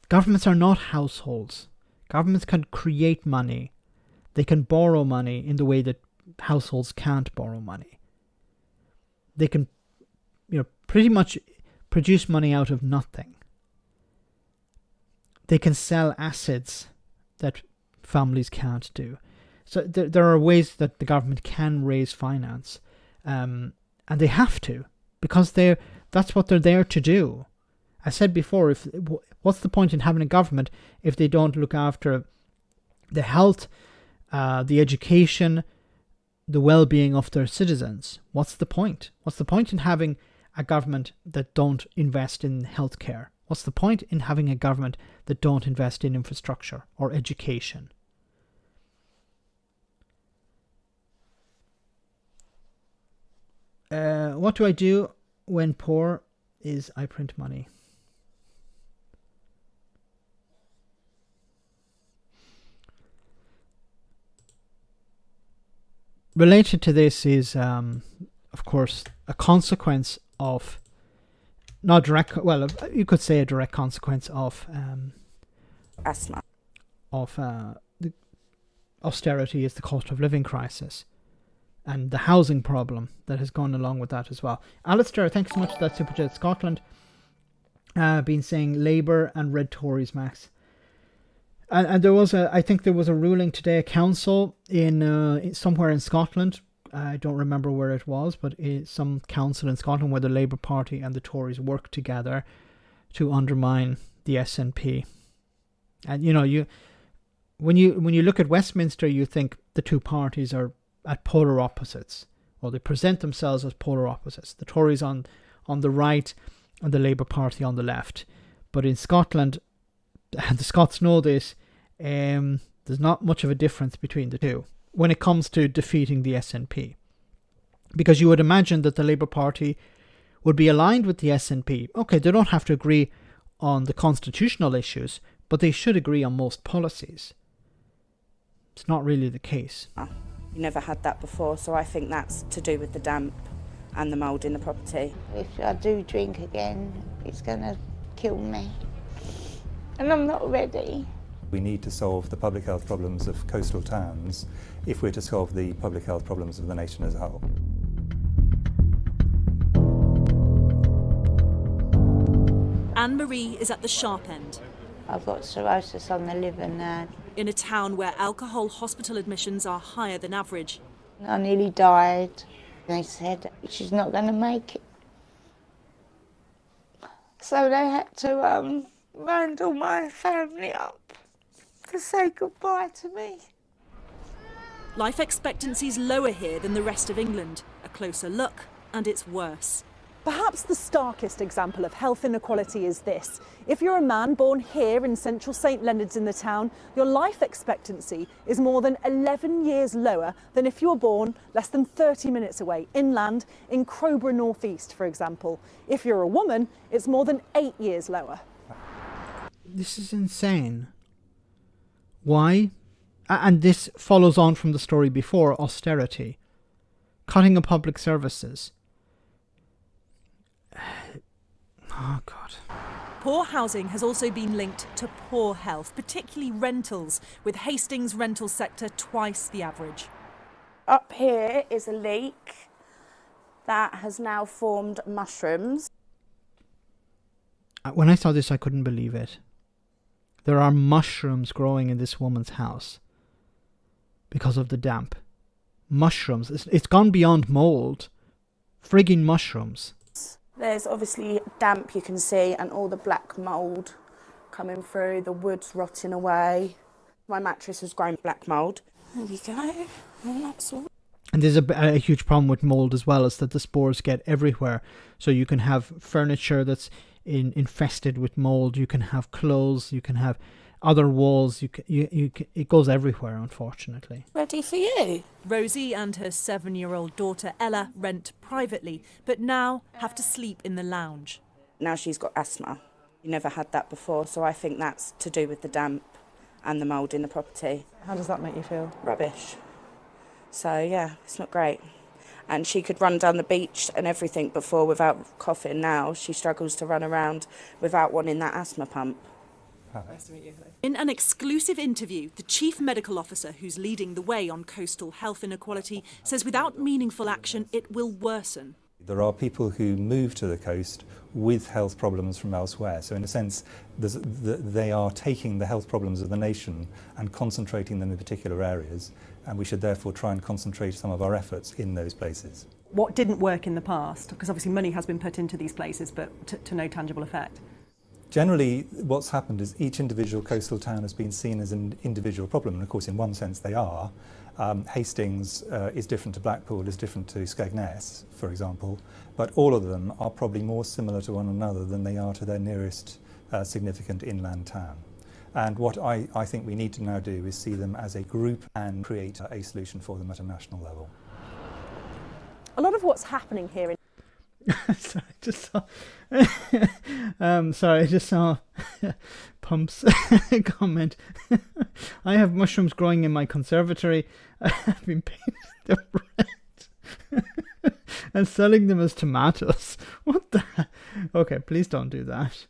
A: governments are not households. Governments can create money. They can borrow money in the way that households can't borrow money. They can, pretty much produce money out of nothing. They can sell assets that families can't do. So there are ways that the government can raise finance, and they have to, because that's what they're there to do. I said before, what's the point in having a government if they don't look after the health, the education, the well-being of their citizens, what's the point? What's the point in having a government that don't invest in healthcare? What's the point in having a government that don't invest in infrastructure or education? What do I do when poor is I print money? Related to this is, of course, a consequence of, not direct, well, you could say a direct consequence of
G: asthma.
A: Of the austerity is the cost of living crisis and the housing problem that has gone along with that as well. Alistair, thanks so much for that super chat. Scotland been saying Labour and Red Tories, Max. And there was I think there was a ruling today, a council in somewhere in Scotland. I don't remember where it was, but some council in Scotland where the Labour Party and the Tories worked together to undermine the SNP. And when you look at Westminster, you think the two parties are at polar opposites, or they present themselves as polar opposites. The Tories on the right and the Labour Party on the left. But in Scotland, and the Scots know this, there's not much of a difference between the two when it comes to defeating the SNP. Because you would imagine that the Labour Party would be aligned with the SNP. Okay, they don't have to agree on the constitutional issues, but they should agree on most policies. It's not really the case.
G: You never had that before, so I think that's to do with the damp and the mould in the property.
H: If I do drink again, it's going to kill me. And I'm not ready.
I: We need to solve the public health problems of coastal towns if we're to solve the public health problems of the nation as a whole.
J: Anne-Marie is at the sharp end.
H: I've got cirrhosis on the liver now.
J: In a town where alcohol hospital admissions are higher than average.
H: I nearly died. They said she's not going to make it. So they had to round all my family up to say goodbye to me.
J: Life expectancy's lower here than the rest of England. A closer look, and it's worse.
K: Perhaps the starkest example of health inequality is this. If you're a man born here in central St Leonard's in the town, your life expectancy is more than 11 years lower than if you were born less than 30 minutes away, inland, in Crowborough North East, for example. If you're a woman, it's more than 8 years lower.
A: This is insane. Why? And this follows on from the story before, austerity. Cutting of public services. Oh, God.
J: Poor housing has also been linked to poor health, particularly rentals, with Hastings' rental sector twice the average.
G: Up here is a leak that has now formed mushrooms.
A: When I saw this, I couldn't believe it. There are mushrooms growing in this woman's house because of the damp. Mushrooms. It's gone beyond mould. Frigging mushrooms.
G: There's obviously damp you can see and all the black mould coming through, the wood's rotting away. My mattress has grown black mould. There we go. And that's all.
A: And there's a huge problem with mould as well, is that the spores get everywhere. So you can have furniture that's infested with mould, you can have clothes, you can have other walls, it goes everywhere, unfortunately.
G: Ready for you.
J: Rosie and her 7-year-old daughter Ella rent privately, but now have to sleep in the lounge.
G: Now she's got asthma. You never had that before, so I think that's to do with the damp and the mould in the property.
K: How does that make you feel?
G: Rubbish. So yeah, it's not great. And she could run down the beach and everything before without coughing. Now she struggles to run around without wanting that asthma pump.
K: Nice to meet you.
J: In an exclusive interview, the chief medical officer who's leading the way on coastal health inequality says without meaningful action, it will worsen.
I: There are people who move to the coast with health problems from elsewhere. So in a sense, they are taking the health problems of the nation and concentrating them in particular areas. And we should therefore try and concentrate some of our efforts in those places.
K: What didn't work in the past? Because obviously money has been put into these places, but to no tangible effect.
I: Generally, what's happened is each individual coastal town has been seen as an individual problem, and of course in one sense they are. Hastings is different to Blackpool, is different to Skegness, for example, but all of them are probably more similar to one another than they are to their nearest significant inland town. And what I think we need to now do is see them as a group and create a solution for them at a national level.
K: A lot of what's happening here in
A: Sorry, I just saw Pump's comment. I have mushrooms growing in my conservatory. I've been painting them red and selling them as tomatoes. What the? Okay, please don't do that.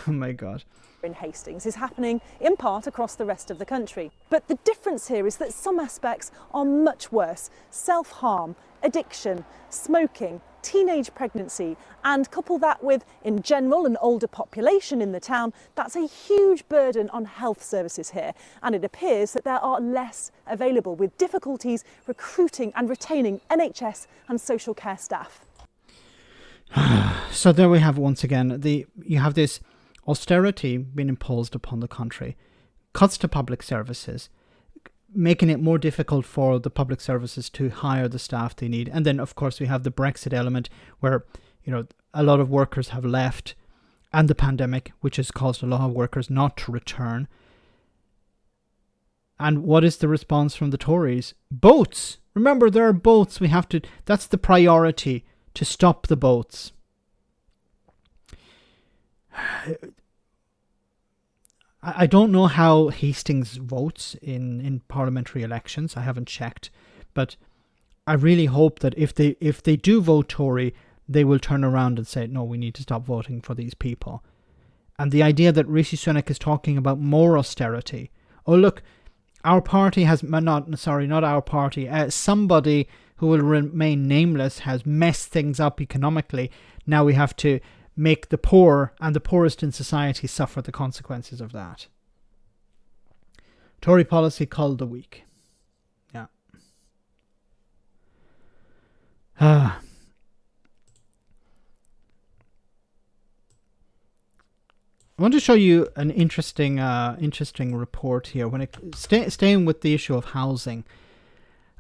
A: Oh my God.
K: In Hastings is happening in part across the rest of the country. But the difference here is that some aspects are much worse. Self-harm, addiction, smoking, teenage pregnancy, and couple that with, in general, an older population in the town, that's a huge burden on health services here. And it appears that there are less available, with difficulties recruiting and retaining NHS and social care staff.
A: So there we have once again, you have this austerity being imposed upon the country, cuts to public services, making it more difficult for the public services to hire the staff they need. And then, of course, we have the Brexit element where, a lot of workers have left, and the pandemic, which has caused a lot of workers not to return. And what is the response from the Tories? Boats! Remember, there are boats. That's the priority, to stop the boats. I don't know how Hastings votes in parliamentary elections. I haven't checked, but I really hope that if they do vote Tory, they will turn around and say, no, we need to stop voting for these people. And the idea that Rishi Sunak is talking about more austerity. Oh, look, our party has not our party. Somebody who will remain nameless has messed things up economically. Now we have to make the poor and the poorest in society suffer the consequences of that. Tory policy called the weak. Yeah. I want to show you an interesting report here. Staying with the issue of housing,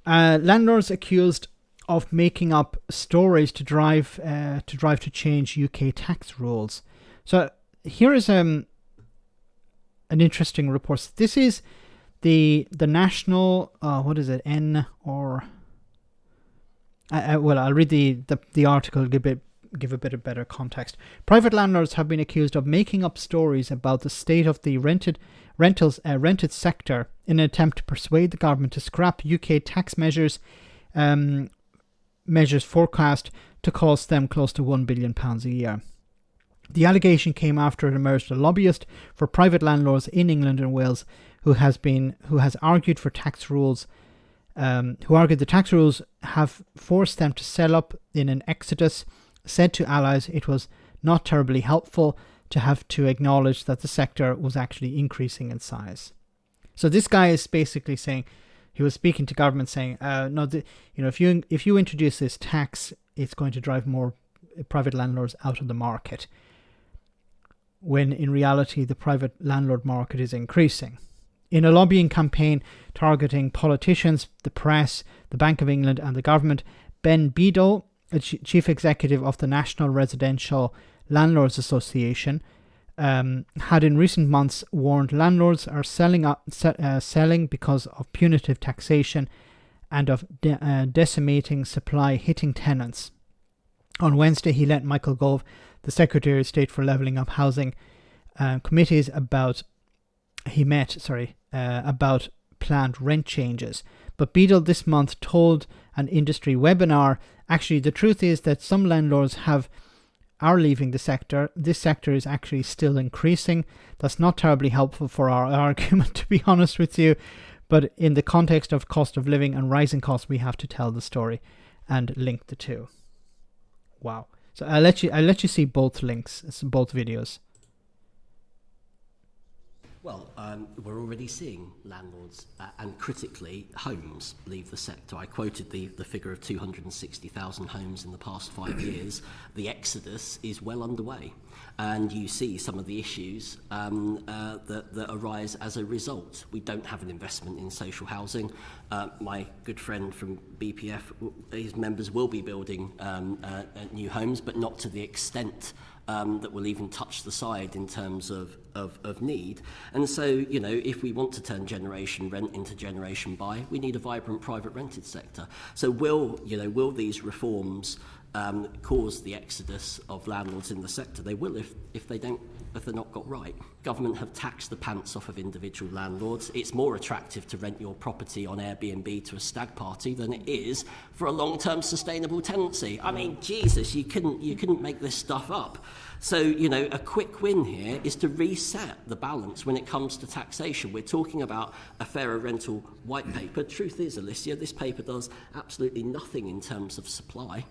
A: landlords accused of making up stories to drive to change UK tax rules. So here is an interesting report. This is the national what is it, well, I'll read the article, give a bit of better context. Private landlords have been accused of making up stories about the state of the rented sector in an attempt to persuade the government to scrap UK tax measures forecast to cost them close to £1 billion a year. The allegation came after it emerged a lobbyist for private landlords in England and Wales who has argued for tax rules, who argued the tax rules have forced them to sell up in an exodus, said to allies it was not terribly helpful to have to acknowledge that the sector was actually increasing in size. So this guy is basically saying, he was speaking to government saying, if you introduce this tax, it's going to drive more private landlords out of the market. When in reality, the private landlord market is increasing. In a lobbying campaign targeting politicians, the press, the Bank of England and the government, Ben Beadle, chief executive of the National Residential Landlords Association, had in recent months warned landlords are selling because of punitive taxation and of decimating supply hitting tenants. On Wednesday, he met Michael Gove, the Secretary of State for Levelling Up Housing committees about planned rent changes. But Beadle this month told an industry webinar, actually the truth is that some landlords are leaving the sector. This sector is actually still increasing. That's not terribly helpful for our argument, to be honest with you. But in the context of cost of living and rising costs, we have to tell the story and link the two. Wow. So I'll let you see both links, both videos.
L: Well, we're already seeing landlords and critically homes leave the sector. I quoted the figure of 260,000 homes in the past 5 years. The exodus is well underway, and you see some of the issues that arise as a result. We don't have an investment in social housing. My good friend from BPF, his members will be building new homes, but not to the extent that will even touch the side in terms of need. And so, you know, if we want to turn generation rent into generation buy, we need a vibrant private rented sector. So will these reforms cause the exodus of landlords in the sector? They will if they're not got right. Government have taxed the pants off of individual landlords. It's more attractive to rent your property on Airbnb to a stag party than it is for a long-term sustainable tenancy. I mean, Jesus, you couldn't make this stuff up. So, you know, a quick win here is to reset the balance when it comes to taxation. We're talking about a fairer rental white paper. Truth is, Alicia, this paper does absolutely nothing in terms of supply.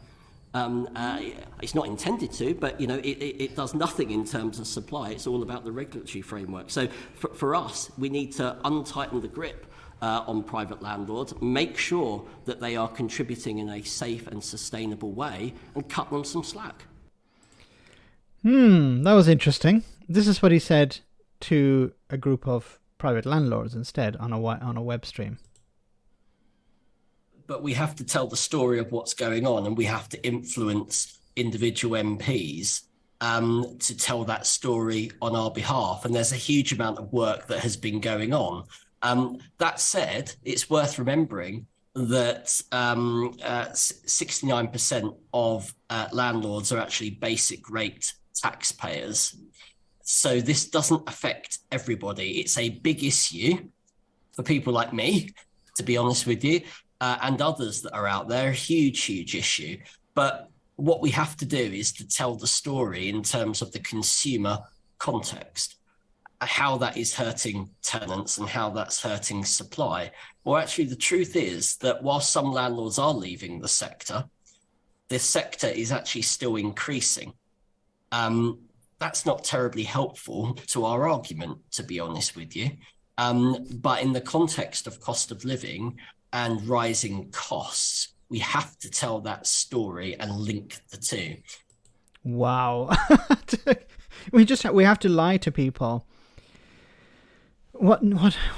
L: It's not intended to, but you know, it does nothing in terms of supply. It's all about the regulatory framework. So for us, we need to untighten the grip on private landlords, make sure that they are contributing in a safe and sustainable way, and cut them some slack.
A: That was interesting. This is what he said to a group of private landlords instead on a web stream.
L: But we have to tell the story of what's going on, and we have to influence individual MPs to tell that story on our behalf. And there's a huge amount of work that has been going on. That said, it's worth remembering that 69% of landlords are actually basic rate taxpayers. So this doesn't affect everybody. It's a big issue for people like me, to be honest with you. And others that are out there, a huge issue. But what we have to do is to tell the story in terms of the consumer context, how that is hurting tenants and how that's hurting supply. Well, actually, the truth is that while some landlords are leaving the sector is actually still increasing. That's not terribly helpful to our argument, to be honest with you. But in the context of cost of living and rising costs, we have to tell that story and link the two.
A: Wow. we have to lie to people. What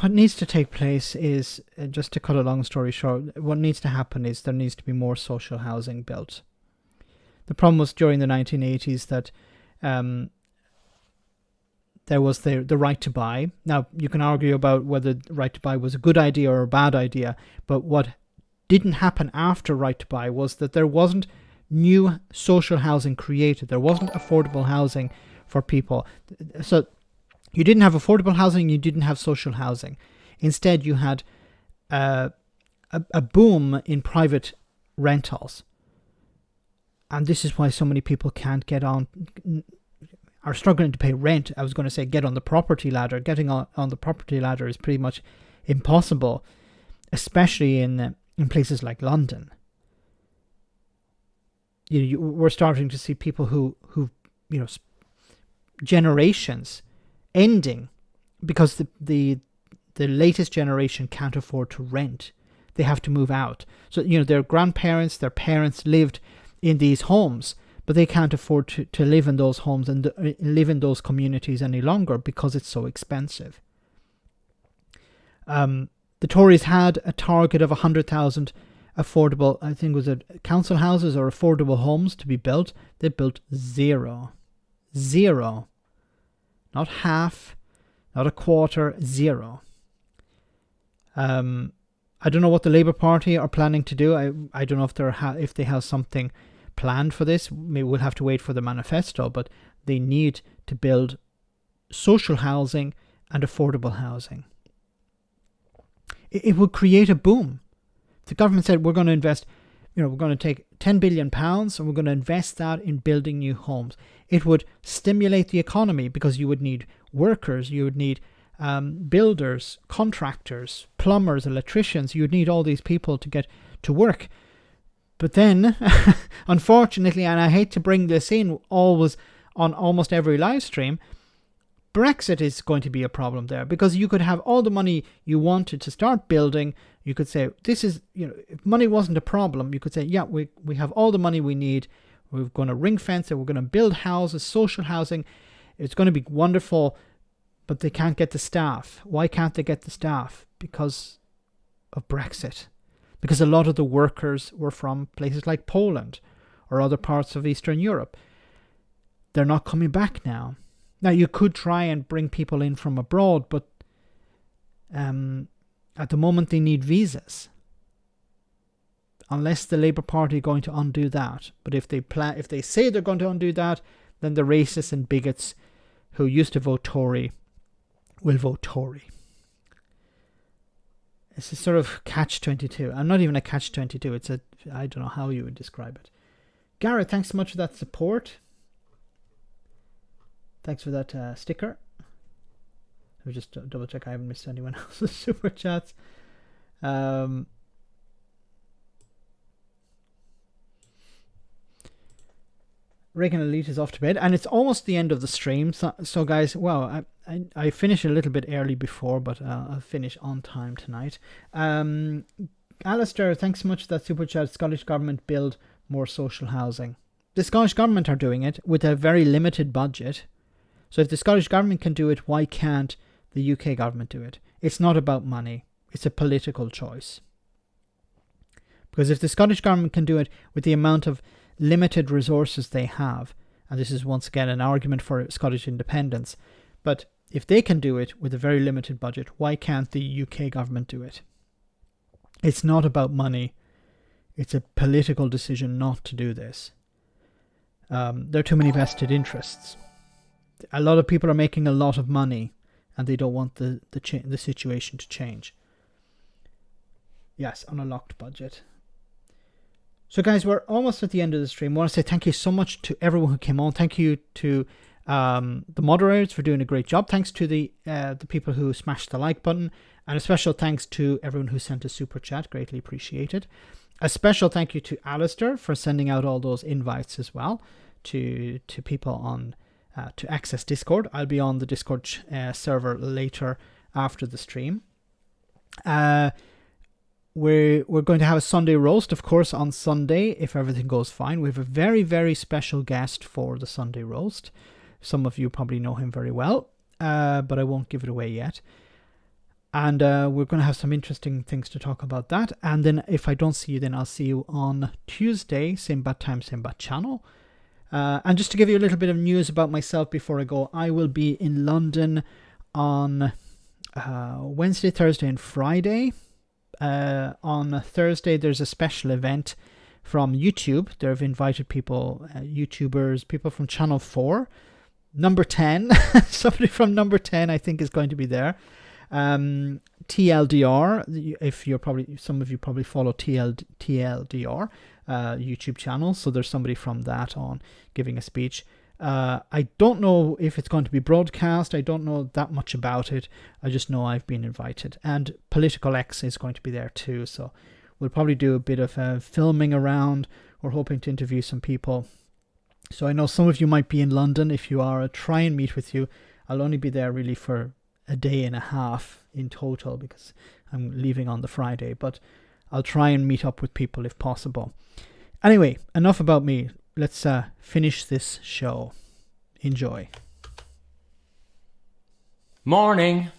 A: needs to take place is, just to cut a long story short, what needs to happen is there needs to be more social housing built. The problem was during the 1980s that there was the right to buy. Now, you can argue about whether the right to buy was a good idea or a bad idea, but what didn't happen after right to buy was that there wasn't new social housing created. There wasn't affordable housing for people. So you didn't have affordable housing, you didn't have social housing. Instead, you had a boom in private rentals. And this is why so many people can't get on, are struggling to pay rent. I was going to say get on the property ladder. Getting on the property ladder is pretty much impossible, especially in places like London. We're starting to see people who generations ending because the latest generation can't afford to rent. They have to move out. So their grandparents, their parents lived in these homes, but they can't afford to live in those homes and live in those communities any longer because it's so expensive. The Tories had a target of 100,000 affordable, I think was it council houses or affordable homes to be built. They built zero. Not half, not a quarter, zero. I don't know what the Labour Party are planning to do. I don't know if they have something planned for this. Maybe we'll have to wait for the manifesto, but they need to build social housing and affordable housing. It would create a boom. The government said we're going to invest, we're going to take £10 billion and we're going to invest that in building new homes. It would stimulate the economy because you would need workers, you would need builders, contractors, plumbers, electricians. You would need all these people to get to work. But then, unfortunately, and I hate to bring this in always on almost every live stream, Brexit is going to be a problem there, because you could have all the money you wanted to start building. You could say, this is, if money wasn't a problem, you could say, yeah, we have all the money we need. We're going to ring fence it. We're going to build houses, social housing. It's going to be wonderful, but they can't get the staff. Why can't they get the staff? Because of Brexit. Because a lot of the workers were from places like Poland or other parts of Eastern Europe. They're not coming back now. Now, you could try and bring people in from abroad, but at the moment they need visas. Unless the Labour Party are going to undo that. But if they say they're going to undo that, then the racists and bigots who used to vote Tory will vote Tory. It's a sort of catch-22. I'm not even a catch-22. It's a, I don't know how you would describe it. Gareth, thanks so much for that support. Thanks for that sticker. Let me just double check I haven't missed anyone else's super chats. Reagan Elite is off to bed, and it's almost the end of the stream. So guys, well, I finished a little bit early before, but I'll finish on time tonight. Alistair, thanks so much for that super chat. Scottish Government build more social housing. The Scottish Government are doing it with a very limited budget. So if the Scottish Government can do it, why can't the UK government do it? It's not about money. It's a political choice. Because if the Scottish Government can do it with the amount of limited resources they have, and this is once again an argument for Scottish independence, but if they can do it with a very limited budget, why can't the UK government do it? It's not about money. It's a political decision not to do this. There are too many vested interests. A lot of people are making a lot of money, and they don't want the situation to change. Yes, on a locked budget. So guys, we're almost at the end of the stream. I want to say thank you so much to everyone who came on. Thank you to the moderators for doing a great job. Thanks to the people who smashed the like button. And a special thanks to everyone who sent a super chat. Greatly appreciated. A special thank you to Alistair for sending out all those invites as well to people on to access Discord. I'll be on the Discord server later after the stream. We're going to have a Sunday roast, of course, on Sunday, if everything goes fine. We have a very, very special guest for the Sunday roast. Some of you probably know him very well, but I won't give it away yet. And we're going to have some interesting things to talk about that. And then if I don't see you, then I'll see you on Tuesday, same bad time, same bad channel. And just to give you a little bit of news about myself before I go, I will be in London on Wednesday, Thursday and Friday. On Thursday, there's a special event from YouTube. They've invited people, YouTubers, people from Channel 4. Number 10, somebody from Number 10 I think is going to be there. TLDR, if you're probably, some of you probably follow TLDR YouTube channel, so there's somebody from that on giving a speech. I don't know if it's going to be broadcast. I don't know that much about it. I just know I've been invited. And Political X is going to be there too, so we'll probably do a bit of filming around. We're hoping to interview some people. So I know some of you might be in London. If you are, I'll try and meet with you. I'll only be there really for a day and a half in total because I'm leaving on the Friday, but I'll try and meet up with people if possible. Anyway, enough about me. Let's finish this show. Enjoy.
M: Morning.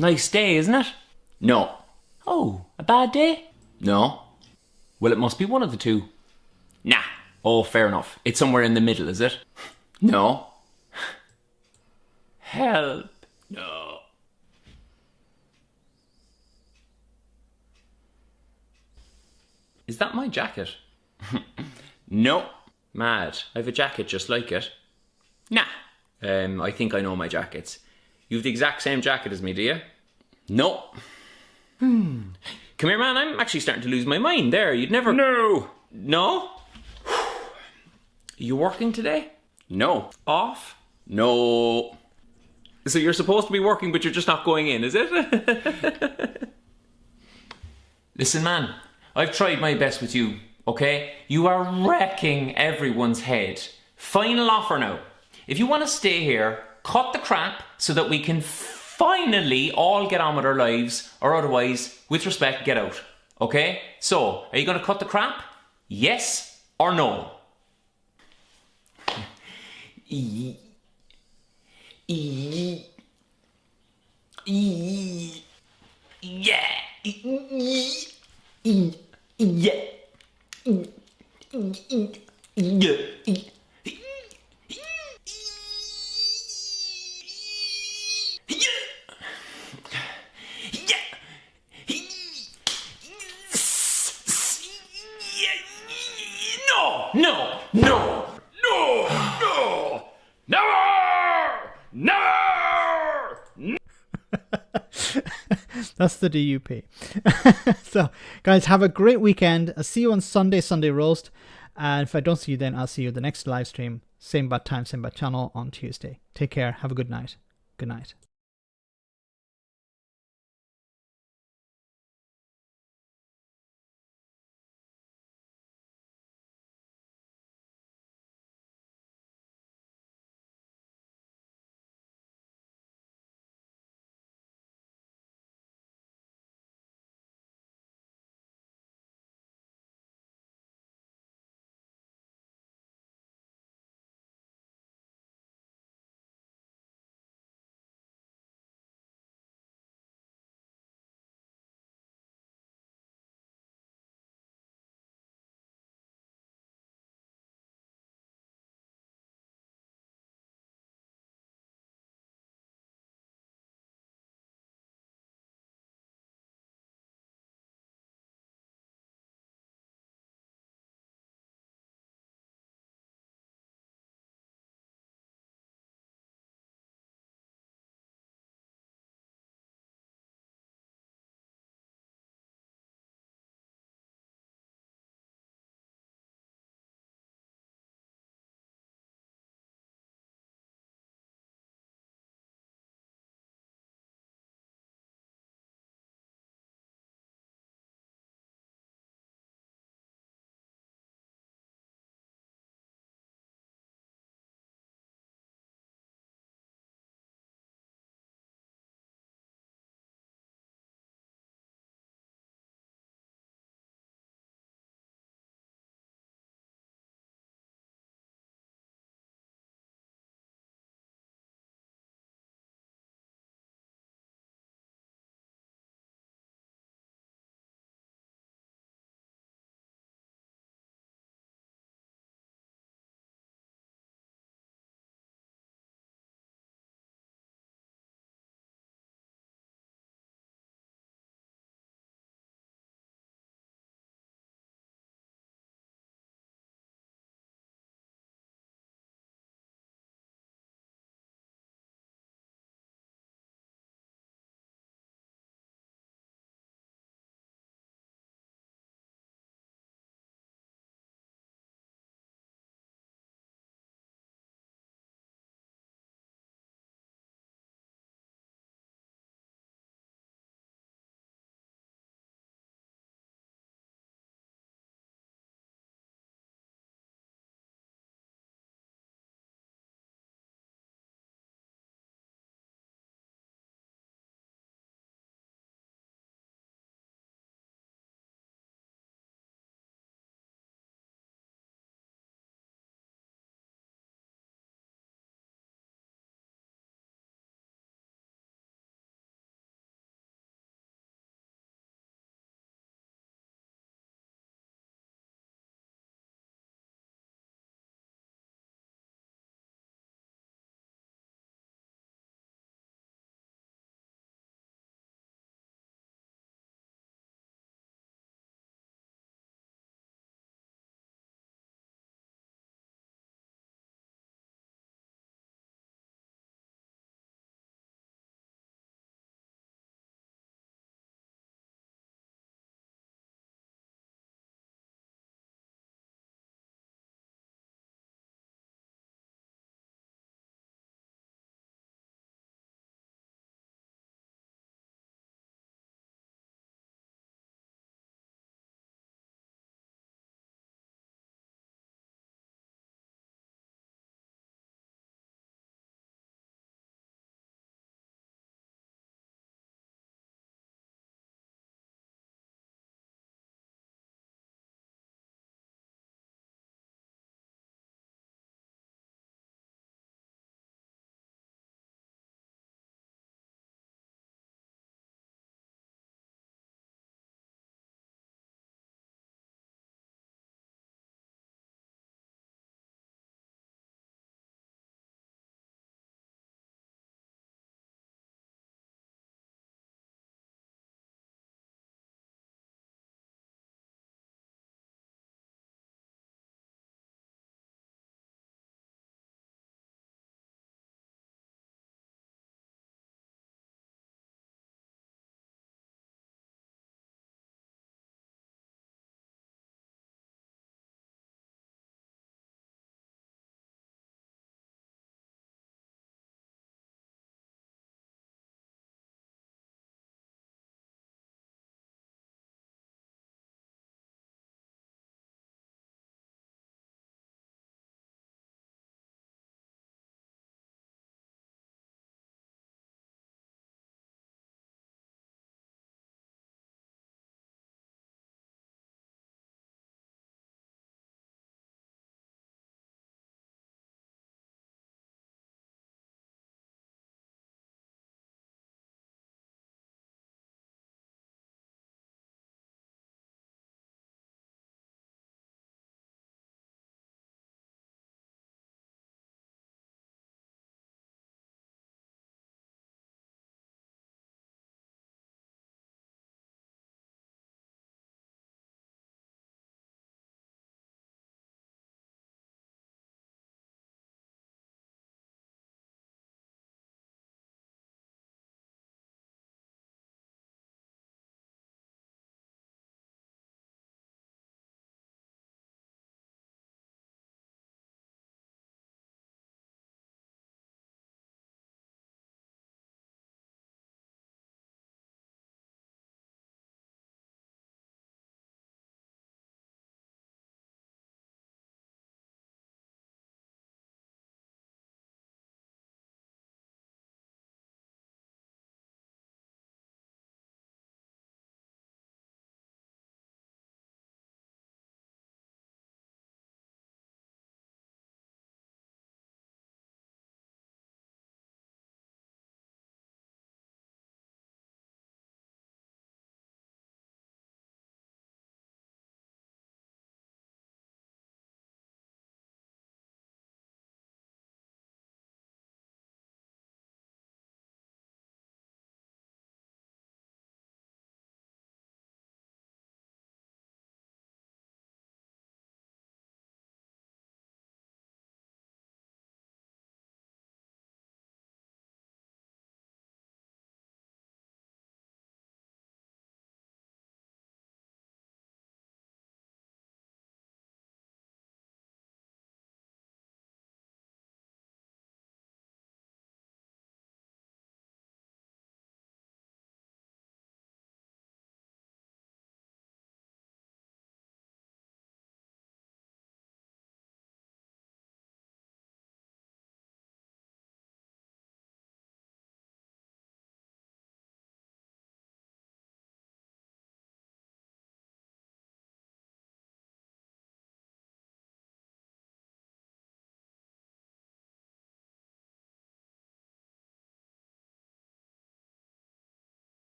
M: Nice day, isn't it? No. Oh, a bad day? No. Well, it must be one of the two. Nah. Oh, fair enough. It's somewhere in the middle, is it? No. Help. No. Is that my jacket? No. Mad. I have a jacket just like it. Nah. I think I know my jackets. You have the exact same jacket as me, do you? No. Come here, man. I'm actually starting to lose my mind there. You'd never... No. No? You working today? No. Off? No. So you're supposed to be working, but you're just not going in, is it? Listen, man. I've tried my best with you, okay? You are wrecking everyone's head. Final offer now. If you want to stay here, cut the crap so that we can finally all get on with our lives, or otherwise, with respect, get out. Okay? So, are you going to cut the crap? Yes or no? Yeah. No, no, no, no, no, never, never.
A: That's the DUP. So, guys, have a great weekend. I'll see you on Sunday Roast. And if I don't see you then, I'll see you at the next live stream. Same bad time, same bad channel on Tuesday. Take care. Have a good night. Good night.